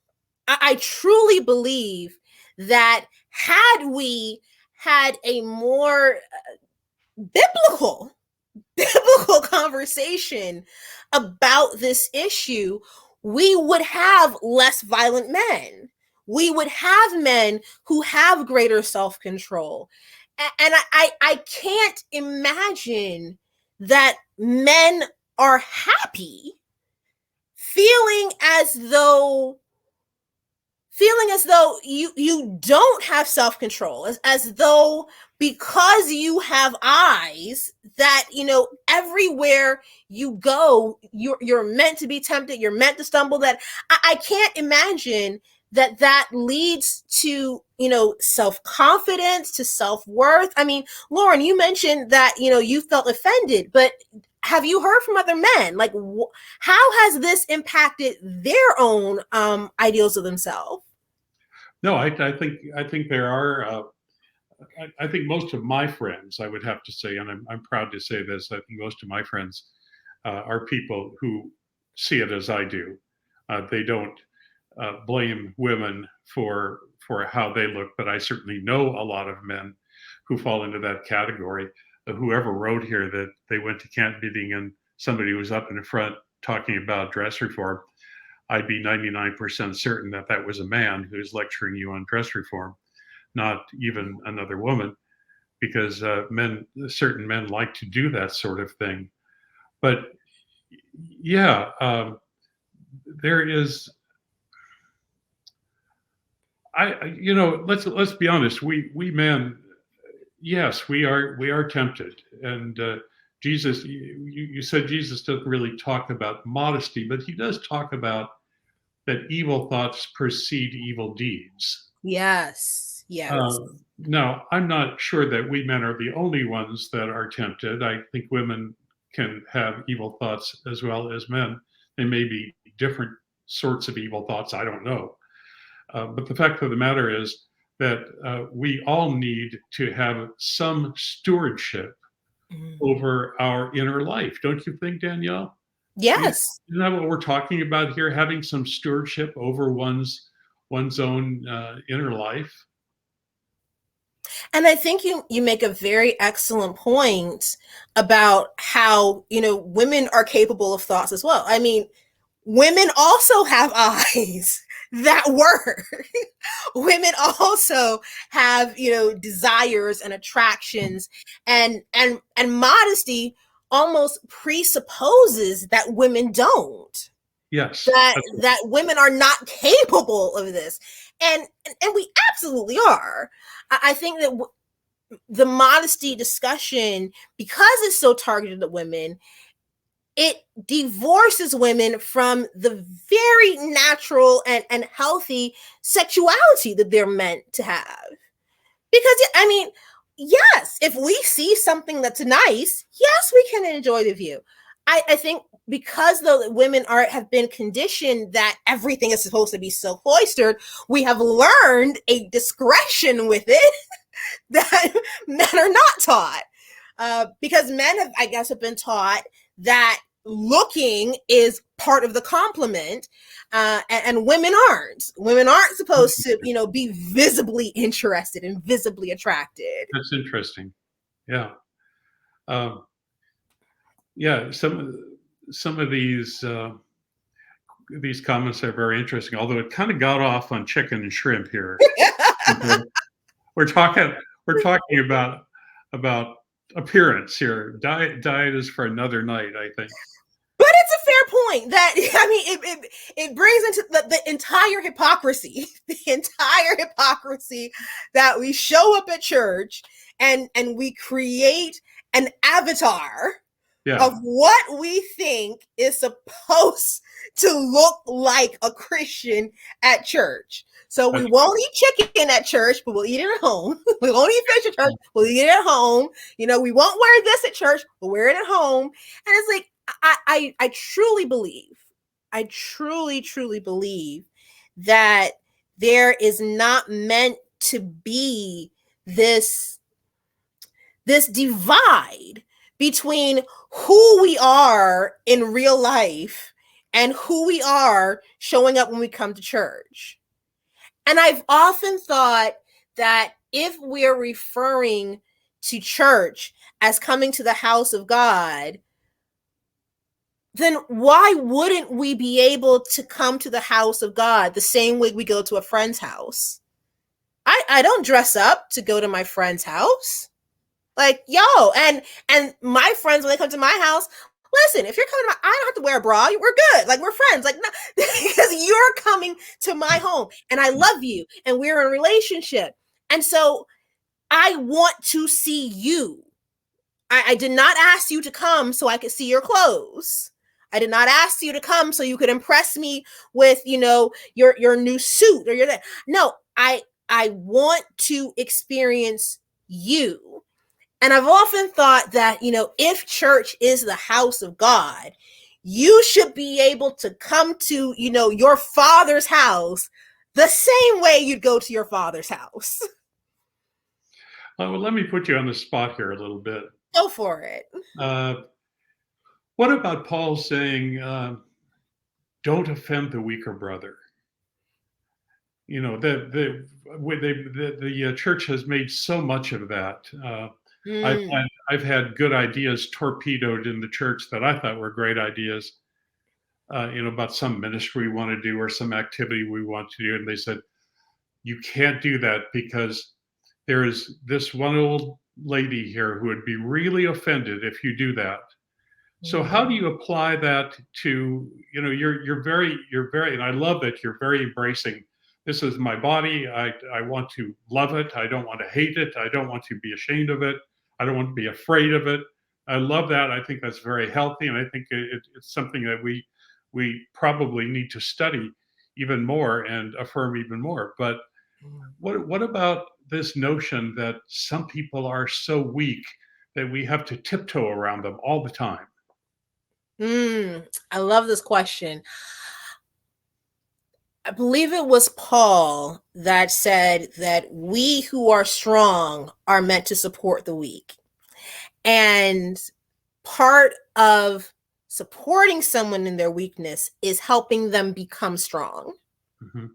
A: I truly believe that had we had a more biblical conversation about this issue, we would have less violent men. We would have men who have greater self-control. And I can't imagine that men are happy feeling as though you don't have self-control, as though because you have eyes that everywhere you go you're meant to be tempted, you're meant to stumble. That I can't imagine that leads to self-confidence, to self-worth. I mean, Loren, you mentioned that you felt offended, but have you heard from other men? Like, how has this impacted their own ideals of themselves?
B: No, I think there are. I think most of my friends, I would have to say, and I'm proud to say this, I think most of my friends are people who see it as I do. They don't blame women for how they look, but I certainly know a lot of men who fall into that category. Whoever wrote here that they went to camp meeting and somebody was up in the front talking about dress reform, I'd be 99% certain that that was a man who's lecturing you on dress reform, not even another woman, because certain men like to do that sort of thing. But yeah, there is. Let's be honest. We men, yes, we are tempted, and Jesus. You said Jesus doesn't really talk about modesty, but he does talk about that evil thoughts precede evil deeds.
A: Yes.
B: Now, I'm not sure that we men are the only ones that are tempted. I think women can have evil thoughts as well as men. They may be different sorts of evil thoughts. I don't know. But the fact of the matter is that we all need to have some stewardship over our inner life. Don't you think, Danielle?
A: Yes.
B: Isn't that what we're talking about here? Having some stewardship over one's own inner life.
A: And I think you make a very excellent point about how, women are capable of thoughts as well. I mean, women also have eyes that work. Women also have, desires and attractions, and modesty almost presupposes that women don't.
B: Yes.
A: That women are not capable of this. And we absolutely are. I think that the modesty discussion, because it's so targeted at women, it divorces women from the very natural and healthy sexuality that they're meant to have. Because, I mean, yes, if we see something that's nice, yes, we can enjoy the view. I think because the women have been conditioned that everything is supposed to be so cloistered, we have learned a discretion with it that men are not taught. Because men have been taught that looking is part of the compliment, and women aren't. Women aren't supposed to, be visibly interested and visibly attracted.
B: That's interesting. Yeah. Yeah. Some of these comments are very interesting, although it kind of got off on chicken and shrimp here. We're talking about appearance here. Diet is for another night, I think.
A: But it's a fair point that, I mean, it brings into the entire hypocrisy, that we show up at church and we create an avatar of what we think is supposed to look like a Christian at church. So we won't eat chicken at church, but we'll eat it at home. We won't eat fish at church, we'll eat it at home. We won't wear this at church, we'll wear it at home. And it's like, I truly believe, truly believe that there is not meant to be this this divide between who we are in real life and who we are showing up when we come to church. And I've often thought that if we're referring to church as coming to the house of God, then why wouldn't we be able to come to the house of God the same way we go to a friend's house? I don't dress up to go to my friend's house. Like, and my friends, when they come to my house, listen, if you're coming to I don't have to wear a bra. We're good. Like, we're friends. Like, no, because you're coming to my home and I love you and we're in a relationship. And so I want to see you. I did not ask you to come so I could see your clothes. I did not ask you to come so you could impress me with, your new suit or your that. No, I want to experience you. And I've often thought that, if church is the house of God, you should be able to come to, your father's house the same way you'd go to your father's house.
B: Well, let me put you on the spot here a little bit.
A: Go for it.
B: What about Paul saying, don't offend the weaker brother? The church has made so much of that. I've had good ideas torpedoed in the church that I thought were great ideas, about some ministry we want to do or some activity we want to do. And they said, you can't do that because there is this one old lady here who would be really offended if you do that. So how do you apply that to, you're very, and I love that you're very embracing. This is my body. I want to love it. I don't want to hate it. I don't want to be ashamed of it. I don't want to be afraid of it. I love that. I think that's very healthy. And I think it's something that we probably need to study even more and affirm even more. But what about this notion that some people are so weak that we have to tiptoe around them all the time?
A: I love this question. I believe it was Paul that said that we who are strong are meant to support the weak. And part of supporting someone in their weakness is helping them become strong. Mm-hmm.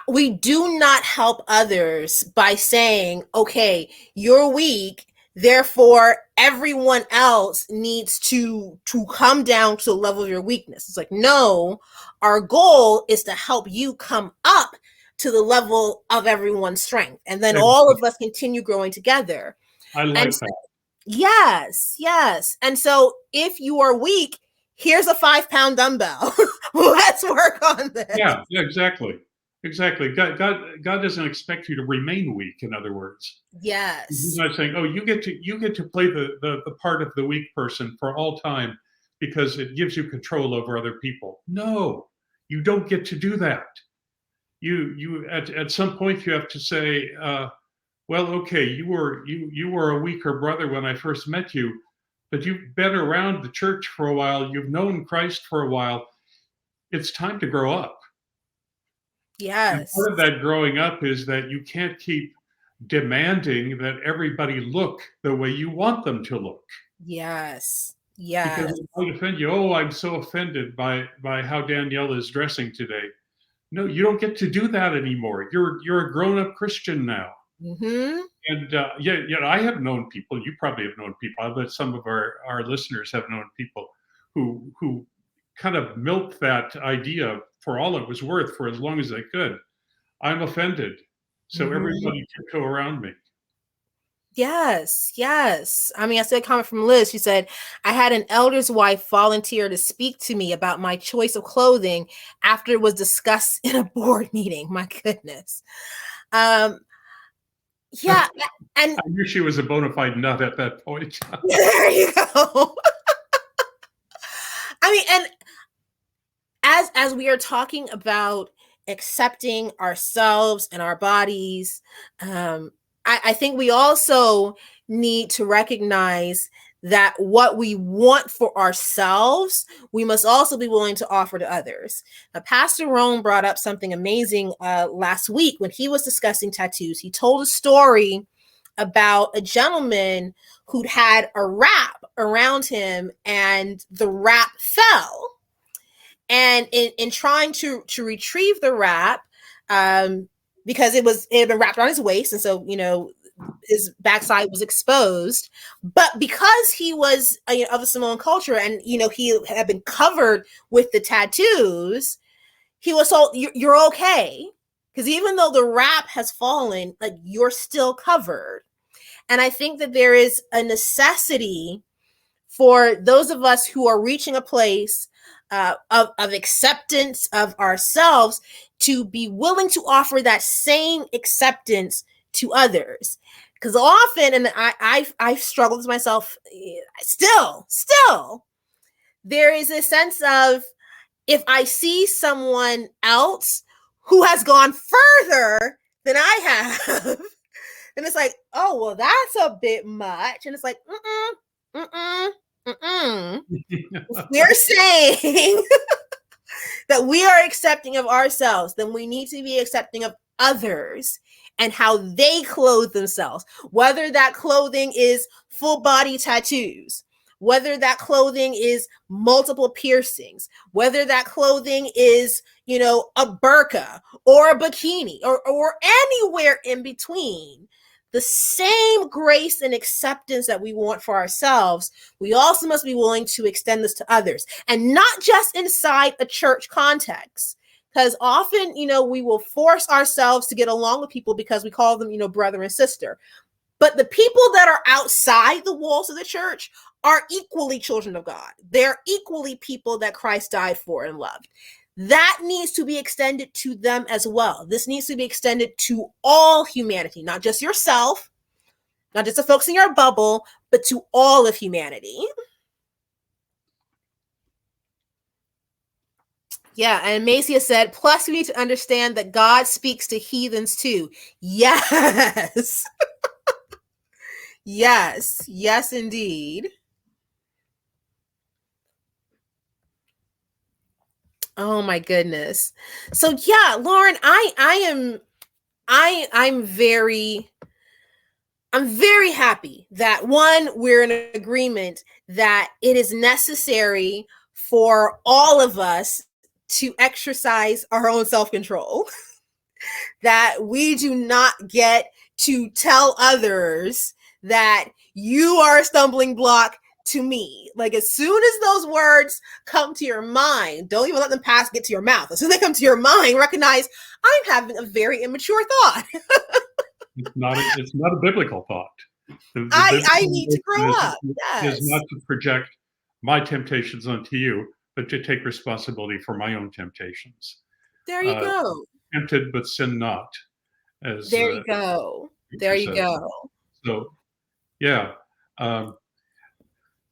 A: We do not help others by saying, okay, you're weak, therefore everyone else needs to come down to the level of your weakness. It's like, no, our goal is to help you come up to the level of everyone's strength. And then all of us continue growing together.
B: I like that.
A: Yes. And so if you are weak, here's a 5-pound dumbbell. Let's work on this.
B: Yeah, exactly. God doesn't expect you to remain weak, in other words.
A: Yes.
B: He's not saying, oh, you get to play the part of the weak person for all time because it gives you control over other people. No, you don't get to do that. You at some point you have to say, well, okay, you were a weaker brother when I first met you, but you've been around the church for a while, you've known Christ for a while. It's time to grow up.
A: Yes.
B: And part of that growing up is that you can't keep demanding that everybody look the way you want them to look.
A: Yes.
B: Because it might offend you. Oh, I'm so offended by how Danielle is dressing today. No, you don't get to do that anymore. You're a grown-up Christian now.
A: Mm-hmm.
B: And I have known people. You probably have known people. I bet some of our listeners have known people who kind of milked that idea for all it was worth for as long as they could. I'm offended, so everybody tiptoe around me.
A: Yes. I mean, I said a comment from Liz. She said, I had an elder's wife volunteer to speak to me about my choice of clothing after it was discussed in a board meeting. My goodness. Yeah. And
B: I knew she was a bona fide nut at that point.
A: There you go. I mean, and as we are talking about accepting ourselves and our bodies, I think we also need to recognize that what we want for ourselves, we must also be willing to offer to others. Now, Pastor Loren brought up something amazing last week when he was discussing tattoos. He told a story about a gentleman who'd had a wrap around him and the wrap fell. And in trying to retrieve the wrap, because it had been wrapped around his waist, and so his backside was exposed. But because he was of a Samoan culture, and he had been covered with the tattoos, he was told, "You're okay," because even though the wrap has fallen, like, you're still covered. And I think that there is a necessity for those of us who are reaching a place of acceptance of ourselves to be willing to offer that same acceptance to others. Because often, and I've struggled with myself still, there is a sense of, if I see someone else who has gone further than I have, then it's like, oh, well, that's a bit much. And it's like, we're saying that we are accepting of ourselves, then we need to be accepting of others and how they clothe themselves, whether that clothing is full body tattoos, whether that clothing is multiple piercings, whether that clothing is, a burqa or a bikini or anywhere in between. The same grace and acceptance that we want for ourselves, we also must be willing to extend this to others, and not just inside a church context. Because often, we will force ourselves to get along with people because we call them, brother and sister. But the people that are outside the walls of the church are equally children of God. They're equally people that Christ died for and loved. That needs to be extended to them as well. This needs to be extended to all humanity, not just yourself, not just the folks in your bubble, but to all of humanity. Yeah, and Macia said, plus we need to understand that God speaks to heathens too. Yes. Yes, indeed. Oh my goodness. So yeah, Loren, I'm very happy that, one, we're in agreement that it is necessary for all of us to exercise our own self-control, that we do not get to tell others that you are a stumbling block to me. Like, as soon as those words come to your mind, don't even let them get to your mouth. As soon as they come to your mind, recognize, I'm having a very immature thought.
B: It's not a biblical thought.
A: I need to grow up.
B: Yes. Is not to project my temptations onto you, but to take responsibility for my own temptations.
A: There you go.
B: Tempted but sin not.
A: There you go. There you go.
B: So, yeah.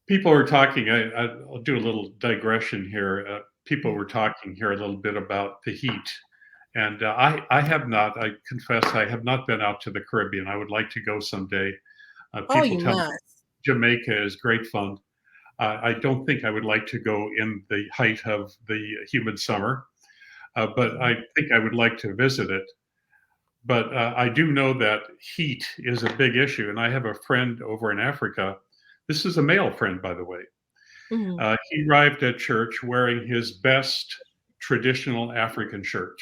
B: People are talking. I'll do a little digression here. People were talking here a little bit about the heat. And I have not, I confess, I have not been out to the Caribbean. I would like to go someday. People tell me Jamaica is great fun. I don't think I would like to go in the height of the humid summer, but I think I would like to visit it. But I do know that heat is a big issue. And I have a friend over in Africa. This is a male friend, by the way. Mm-hmm. He arrived at church wearing his best traditional African shirt.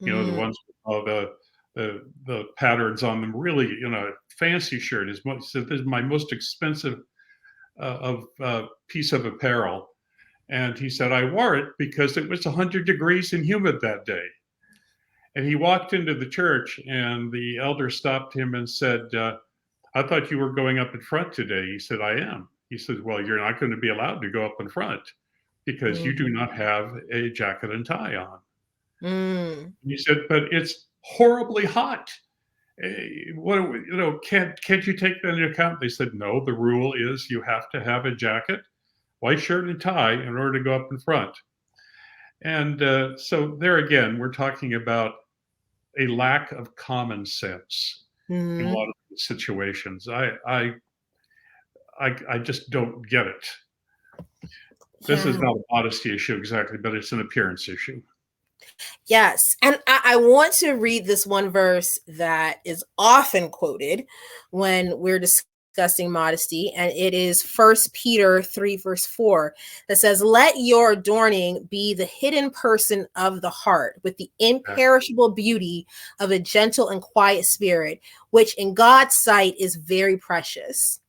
B: The ones with the patterns on them, really, fancy shirt. This is my most expensive piece of apparel. And he said, I wore it because it was 100 degrees and humid that day. And he walked into the church, and the elder stopped him and said, I thought you were going up in front today. He said, I am. He said, well, you're not going to be allowed to go up in front because you do not have a jacket and tie on. And he said, but it's horribly hot. Can't you take that into account? They said, no, the rule is you have to have a jacket, white shirt and tie in order to go up in front. And so there again, we're talking about a lack of common sense in a lot of situations. I just don't get it. This is not a modesty issue exactly, but it's an appearance issue.
A: Yes. And I want to read this one verse that is often quoted when we're discussing modesty. And it is 1 Peter 3, verse 4, that says, "Let your adorning be the hidden person of the heart with the imperishable beauty of a gentle and quiet spirit, which in God's sight is very precious."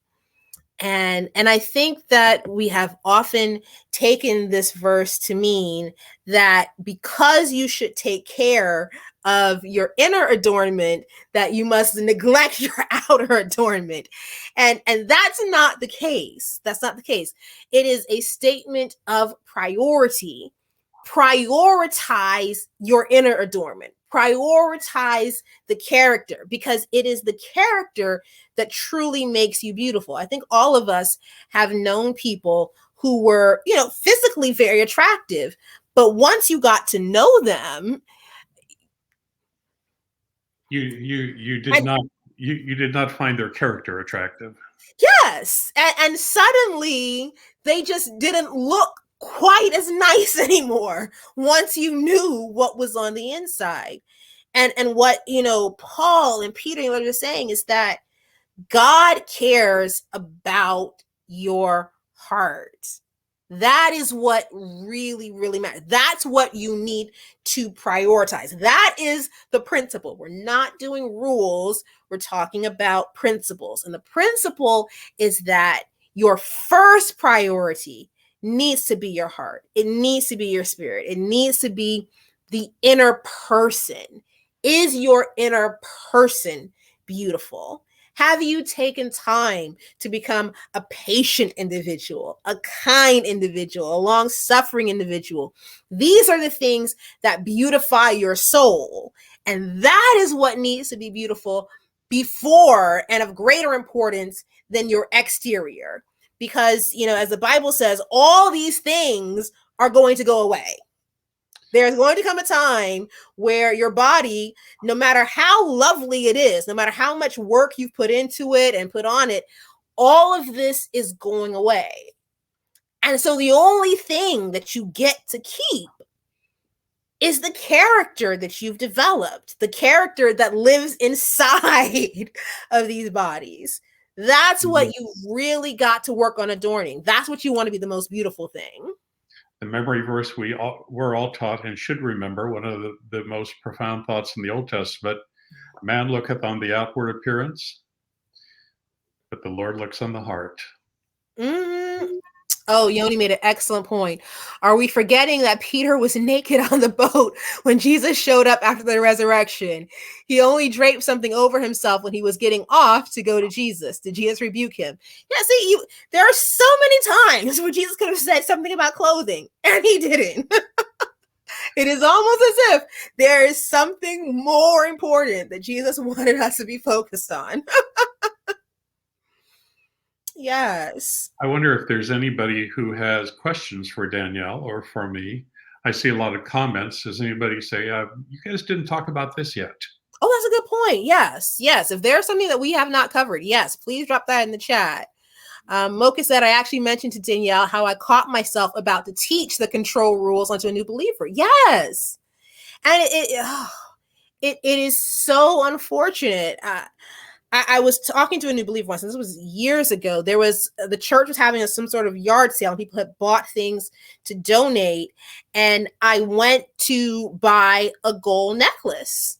A: And I think that we have often taken this verse to mean that because you should take care of your inner adornment, that you must neglect your outer adornment. And that's not the case. That's not the case. It is a statement of priority. Prioritize your inner adornment. Prioritize the character, because it is the character that truly makes you beautiful. I think all of us have known people who were, physically very attractive, but once you got to know them,
B: you did not find their character attractive.
A: yes, and suddenly they just didn't look quite as nice anymore once you knew what was on the inside. And what Paul and Peter are saying is that God cares about your heart. That is what really, really matters. That's what you need to prioritize. That is the principle. We're not doing rules. We're talking about principles. And the principle is that your first priority needs to be your heart. It needs to be your spirit. It needs to be the inner person. Is your inner person beautiful? Have you taken time to become a patient individual, a kind individual, a long-suffering individual? These are the things that beautify your soul. And that is what needs to be beautiful before and of greater importance than your exterior. Because, as the Bible says, all these things are going to go away. There's going to come a time where your body, no matter how lovely it is, no matter how much work you've put into it and put on it, all of this is going away. And so the only thing that you get to keep is the character that you've developed, the character that lives inside of these bodies. That's what you really got to work on adorning. That's what you want to be the most beautiful thing.
B: The memory verse we're all taught and should remember, one of the most profound thoughts in the Old Testament: man looketh on the outward appearance, but the Lord looks on the heart.
A: Mm-hmm. Oh, Yoni made an excellent point. Are we forgetting that Peter was naked on the boat when Jesus showed up after the resurrection? He only draped something over himself when he was getting off to go to Jesus. Did Jesus rebuke him? Yeah, see, there are so many times where Jesus could have said something about clothing, and he didn't. It is almost as if there is something more important that Jesus wanted us to be focused on. Yes.
B: I wonder if there's anybody who has questions for Danielle or for me. I see a lot of comments. Does anybody say, you guys didn't talk about this yet?
A: Oh, that's a good point. Yes. If there's something that we have not covered, yes, please drop that in the chat. Mocha said, I actually mentioned to Danielle how I caught myself about to teach the control rules onto a new believer. Yes. And it is so unfortunate. I was talking to a new believer once, and this was years ago. The church was having some sort of yard sale, and people had bought things to donate. And I went to buy a gold necklace,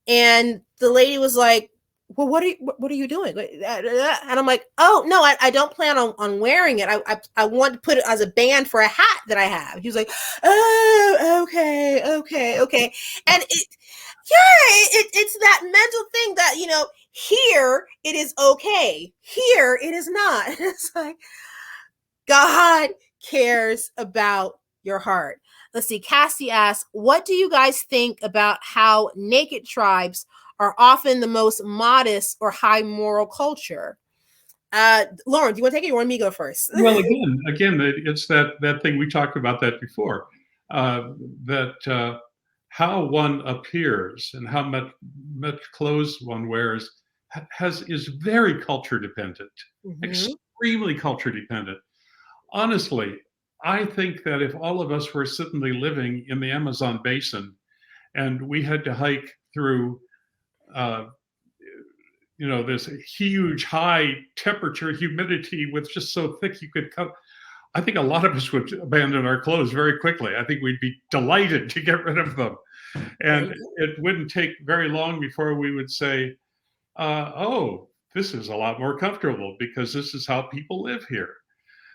A: and the lady was like, well, what are you doing? And I'm like, oh no, I don't plan on wearing it. I want to put it as a band for a hat that I have. He was like, oh, okay. And it's that mental thing that, here it is okay. Here it is not. It's like, God cares about your heart. Let's see. Cassie asks, what do you guys think about how naked tribes are often the most modest or high moral culture? Loren, do you want to take it? Or you want me to go first?
B: Well, again, it's that thing we talked about that before. How one appears and how much clothes one wears is very culture dependent, extremely culture dependent. Honestly, I think that if all of us were suddenly living in the Amazon basin and we had to hike through, uh, this huge high temperature, humidity with just so thick you could cut, I think a lot of us would abandon our clothes very quickly. I think we'd be delighted to get rid of them. And it wouldn't take very long before we would say, oh, this is a lot more comfortable because this is how people live here.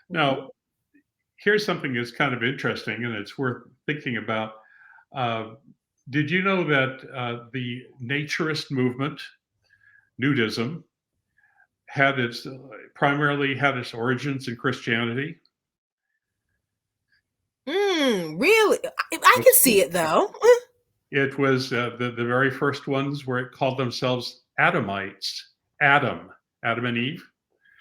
B: Now, here's something that's kind of interesting and it's worth thinking about. Did you know that the naturist movement, nudism, primarily had its origins in Christianity?
A: Really? I can see it though.
B: It was the very first ones where it called themselves Adamites. Adam and Eve.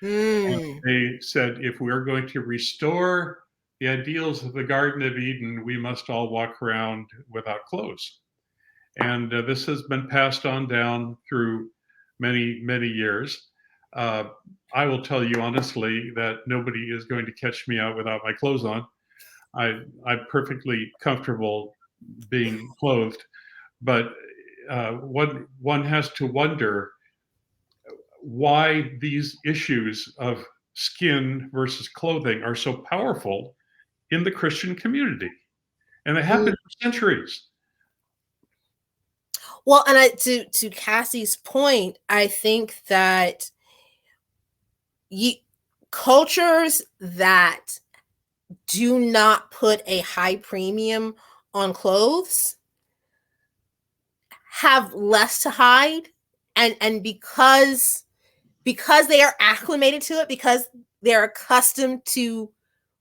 B: And they said, if we're going to restore the ideals of the Garden of Eden, we must all walk around without clothes. And this has been passed on down through many, many years. I will tell you honestly that nobody is going to catch me out without my clothes on. I'm perfectly comfortable being clothed, but one has to wonder why these issues of skin versus clothing are so powerful in the Christian community. And they have been for centuries.
A: Well, and to Cassie's point, I think that cultures that do not put a high premium on clothes have less to hide, and because they are acclimated to it, because they're accustomed to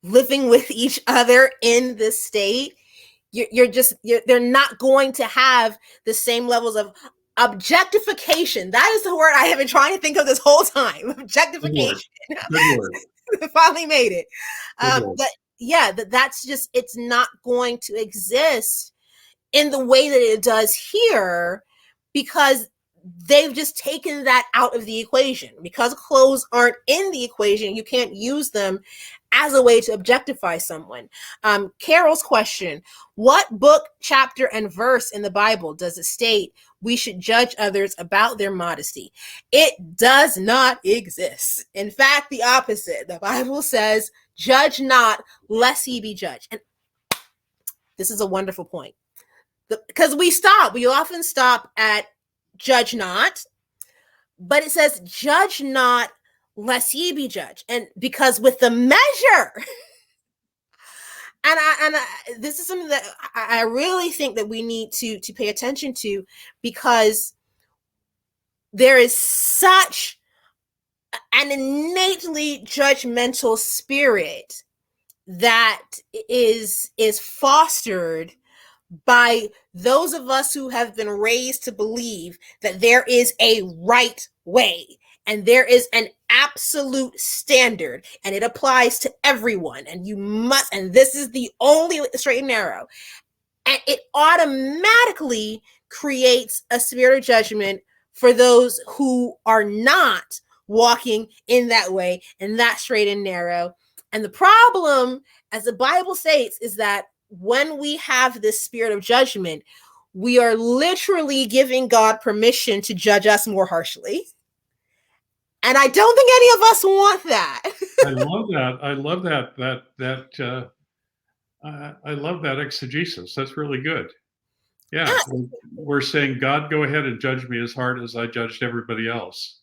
A: living with each other in this state, they're not going to have the same levels of objectification. That is the word I have been trying to think of this whole time. Objectification.
B: Good word.
A: Finally made it. But yeah, that's just, it's not going to exist in the way that it does here, because they've just taken that out of the equation. Because clothes aren't in the equation, you can't use them as a way to objectify someone. Carol's question: what book, chapter, and verse in the Bible does it state we should judge others about their modesty? It does not exist. In fact, the opposite. The Bible says, judge not, lest ye be judged. And this is a wonderful point. Because we often stop at judge not, but it says, judge not, lest ye be judged. And because with the measure, and this is something that I really think that we need to pay attention to, because there is such an innately judgmental spirit that is fostered by those of us who have been raised to believe that there is a right way and there is an absolute standard and it applies to everyone, and you must, and this is the only straight and narrow. And it automatically creates a spirit of judgment for those who are not walking in that way and that straight and narrow. And the problem, as the Bible states, is that when we have this spirit of judgment, we are literally giving God permission to judge us more harshly. And I don't think any of us want that.
B: I love that. I love that. I love that exegesis. That's really good. Yeah. We're saying, God, go ahead and judge me as hard as I judged everybody else.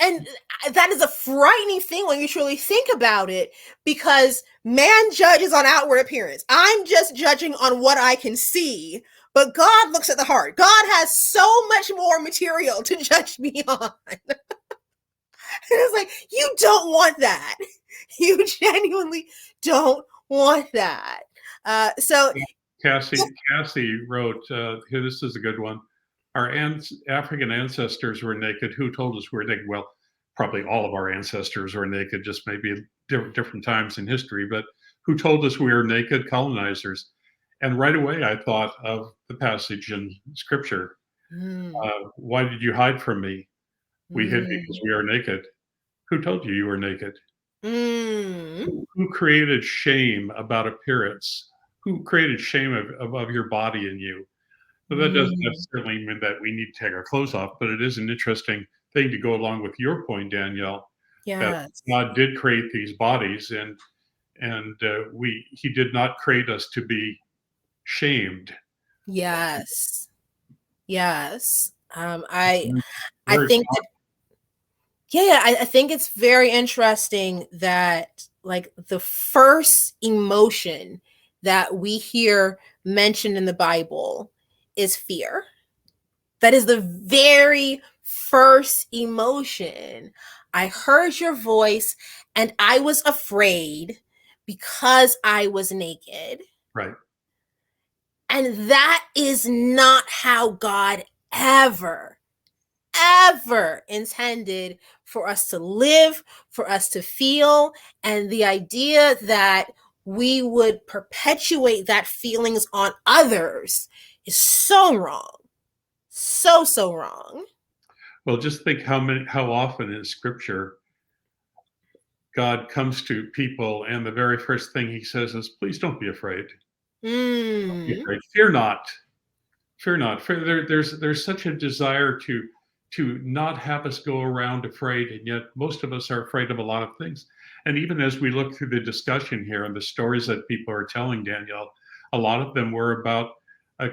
A: And that is a frightening thing when you truly think about it, because man judges on outward appearance. I'm just judging on what I can see, but God looks at the heart. God has so much more material to judge me on. And it's like, you don't want that. You genuinely don't want that. So
B: Cassie wrote, this is a good one. Our African ancestors were naked. Who told us we were naked? Well, probably all of our ancestors were naked, just maybe different times in history. But who told us we were naked? Colonizers. And right away, I thought of the passage in Scripture. Why did you hide from me? We hid because we are naked. Who told you you were naked?
A: Mm.
B: Who created shame about appearance? Who created shame of your body and you? But that doesn't
A: Mm.
B: necessarily mean that we need to take our clothes off, but it is an interesting thing to go along with your point, Danielle, that
A: Yes.
B: God did create these bodies, and he did not create us to be shamed.
A: Yes. Yes. I
B: Very
A: think that, yeah, I think it's very interesting that like the first emotion that we hear mentioned in the Bible is fear. That is the very first emotion. I heard your voice and I was afraid because I was naked.
B: right.
A: And that is not how God ever, ever intended for us to live, for us to feel. And the idea that we would perpetuate that feelings on others is so wrong. So, so wrong.
B: Well, just think how often in Scripture God comes to people, and the very first thing He says is, "Please don't be afraid. Don't be
A: Mm.
B: afraid. Fear not. Fear not." There's such a desire to not have us go around afraid, and yet most of us are afraid of a lot of things. And even as we look through the discussion here and the stories that people are telling, Danielle, a lot of them were about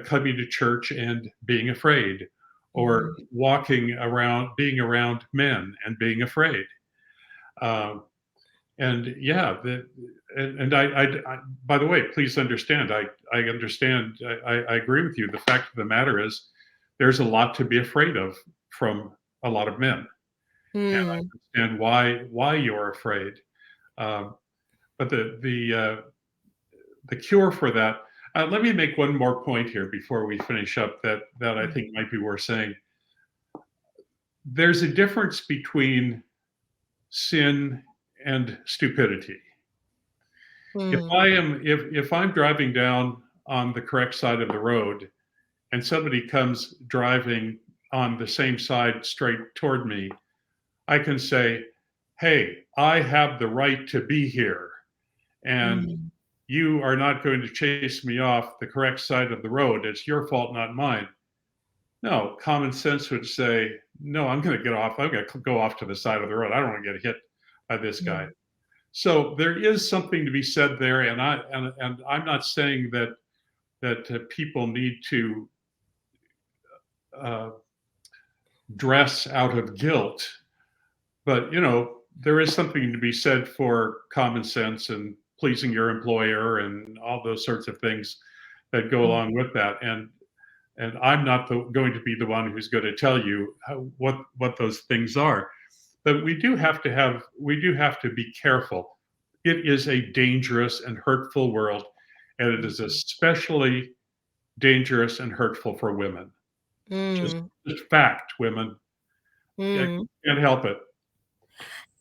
B: coming to church and being afraid, or
A: Mm.
B: walking around, being around men and being afraid. Um, and yeah, by the way, please understand, I understand, I agree with you. The fact of the matter is, there's a lot to be afraid of from a lot of men, and
A: Mm.
B: I understand why you're afraid. Um, but the cure for that. Let me make one more point here before we finish up that I think might be worth saying. There's a difference between sin and stupidity.
A: Mm.
B: If I'm driving down on the correct side of the road and somebody comes driving on the same side straight toward me, I can say, "Hey, I have the right to be here, and
A: Mm.
B: you are not going to chase me off the correct side of the road. It's your fault, not mine." No, common sense would say, "No, I'm going to get off. I'm going to go off to the side of the road. I don't want to get hit by this guy."
A: Mm.
B: So there is something to be said there, and I'm not saying that people need to uh, dress out of guilt, but there is something to be said for common sense and pleasing your employer and all those sorts of things that go
A: Mm.
B: along with that. And I'm not going to be the one who's going to tell you what those things are. But we do have to be careful. It is a dangerous and hurtful world, and it is especially dangerous and hurtful for women. Just,
A: Mm.
B: just fact, women. Yeah,
A: Mm.
B: can't help it.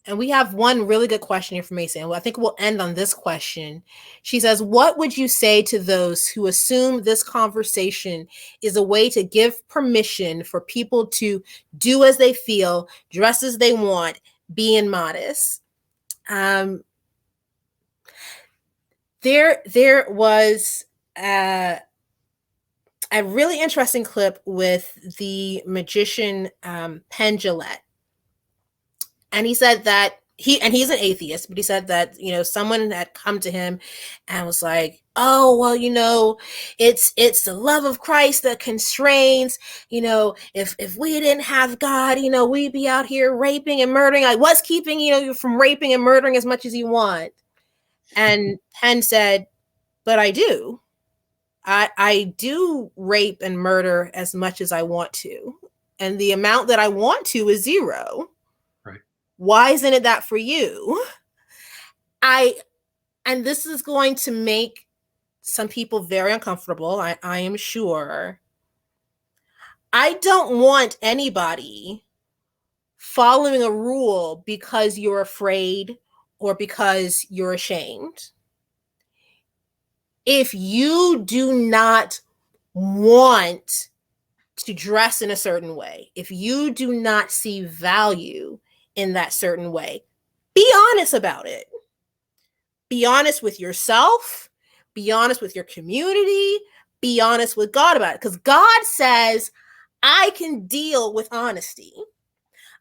A: And we have one really good question here from Mason. I think we'll end on this question. She says, "What would you say to those who assume this conversation is a way to give permission for people to do as they feel, dress as they want, being modest?" Um, there was a really interesting clip with the magician Penn Jillette, and he said that he's an atheist, but he said that someone had come to him and was like, "Oh, well, it's the love of Christ that constrains. If we didn't have God, we'd be out here raping and murdering. Like, what's keeping you from raping and murdering as much as you want?" And Penn said, "But I do. I do rape and murder as much as I want to, and the amount that I want to is zero.
B: Right.
A: Why isn't it that for you?" I and this is going to make some people very uncomfortable. I am sure. I don't want anybody following a rule because you're afraid or because you're ashamed. If you do not want to dress in a certain way, if you do not see value in that certain way, Be honest about it. Be honest with yourself. Be honest with your community. Be honest with God about it. Because God says, I can deal with honesty.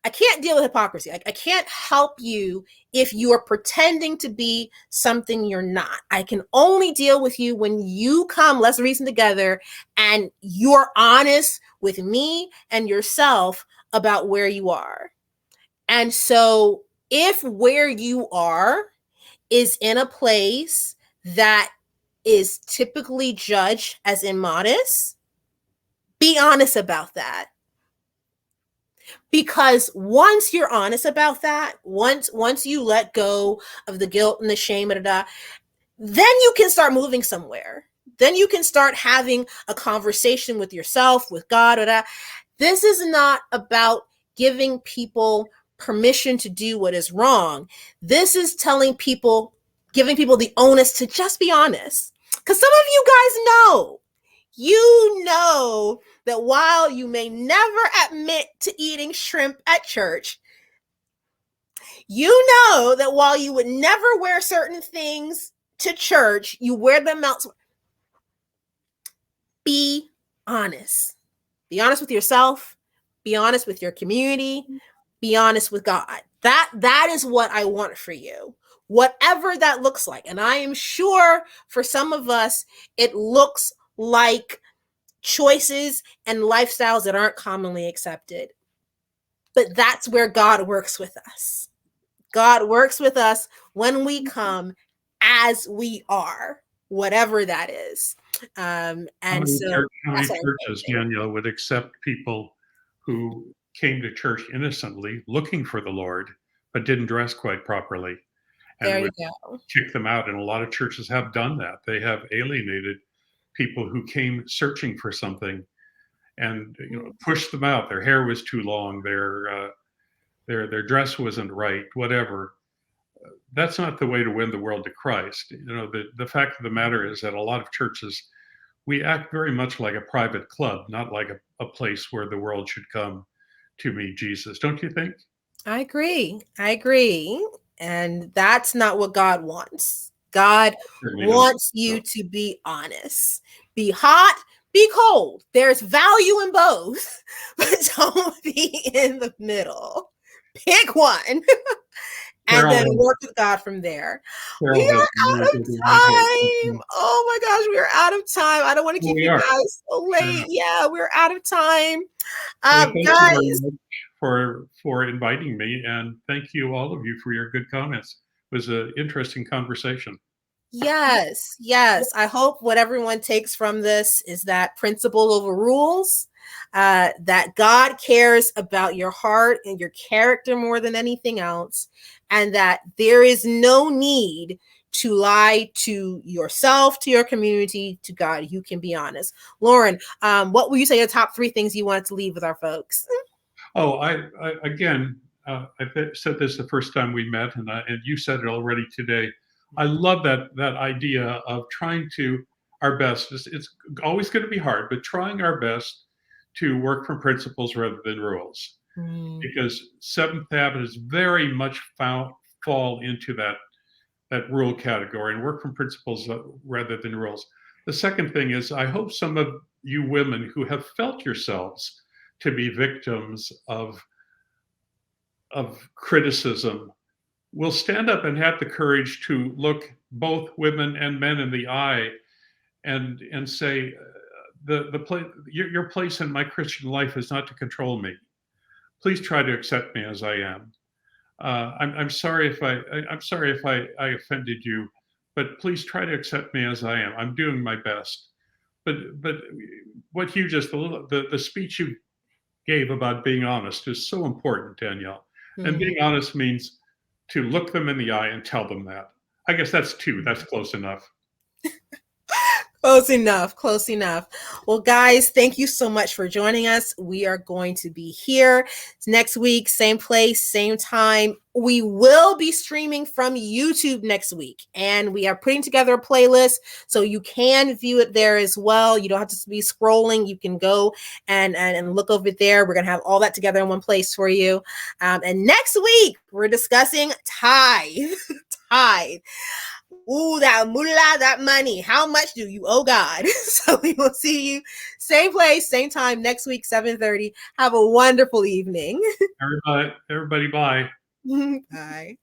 A: I can't deal with hypocrisy. I can't help you if you are pretending to be something you're not. I can only deal with you when you come, let's reason together, and you're honest with me and yourself about where you are. And so if where you are is in a place that is typically judged as immodest, be honest about that. Because once you're honest about that, once you let go of the guilt and the shame, then you can start moving somewhere. Then you can start having a conversation with yourself, with God. This is not about giving people permission to do what is wrong. This is giving people the onus to just be honest. Because some of you guys know that while you may never admit to eating shrimp at church, you know that while you would never wear certain things to church, you wear them elsewhere. Be honest. Be honest with yourself. Be honest with your community. Be honest with God. That is what I want for you, whatever that looks like. And I am sure for some of us, it looks like choices and lifestyles that aren't commonly accepted. But that's where God works with us. God works with us when we come as we are, whatever that is.
B: How many churches, Danielle, would accept people who came to church innocently, looking for the Lord, but didn't dress quite properly, and would kick them out? And a lot of churches have done that. They have alienated people who came searching for something, and pushed them out. Their hair was too long. Their dress wasn't right. Whatever. That's not the way to win the world to Christ. The fact of the matter is that a lot of churches, we act very much like a private club, not like a place where the world should come to meet Jesus. Don't you think?
A: I agree. And that's not what God wants. God wants you to be honest. Be hot, be cold. There's value in both, but don't be in the middle. Pick one. And then work with God from there. We are out of time. Oh my gosh, we are out of time. I don't want to keep you guys so late. Yeah, we're out of time. Guys,
B: for inviting me, and thank you, all of you, for your good comments. It was an interesting conversation.
A: Yes. I hope what everyone takes from this is that principle over rules, that God cares about your heart and your character more than anything else, and that there is no need to lie to yourself, to your community, to God. You can be honest. Loren, what will you say are the top 3 things you wanted to leave with our folks?
B: Oh, I said this the first time we met, and you said it already today. I love that idea of trying to our best. It's always going to be hard, but trying our best to work from principles rather than rules. Because Seventh Adventists very much fall into that rule category and work from principles rather than rules. The second thing is, I hope some of you women who have felt yourselves to be victims of criticism will stand up and have the courage to look both women and men in the eye and say, your place in my Christian life is not to control me. Please try to accept me as I am. I'm sorry if I offended you, but please try to accept me as I am. I'm doing my best. But what you just the speech you gave about being honest is so important, Danielle. And being honest means to look them in the eye and tell them that. I guess that's 2. That's close enough.
A: Close Close enough. Close enough. Well, guys, thank you so much for joining us. We are going to be here next week, same place, same time. We will be streaming from YouTube next week, and we are putting together a playlist so you can view it there as well. You don't have to be scrolling. You can go and look over there. We're going to have all that together in one place for you. And next week, we're discussing tithe. Tithe. Ooh, that moolah, that money. How much do you owe God? So we will see you same place, same time next week, 7:30. Have a wonderful evening.
B: Everybody, bye.
A: Bye.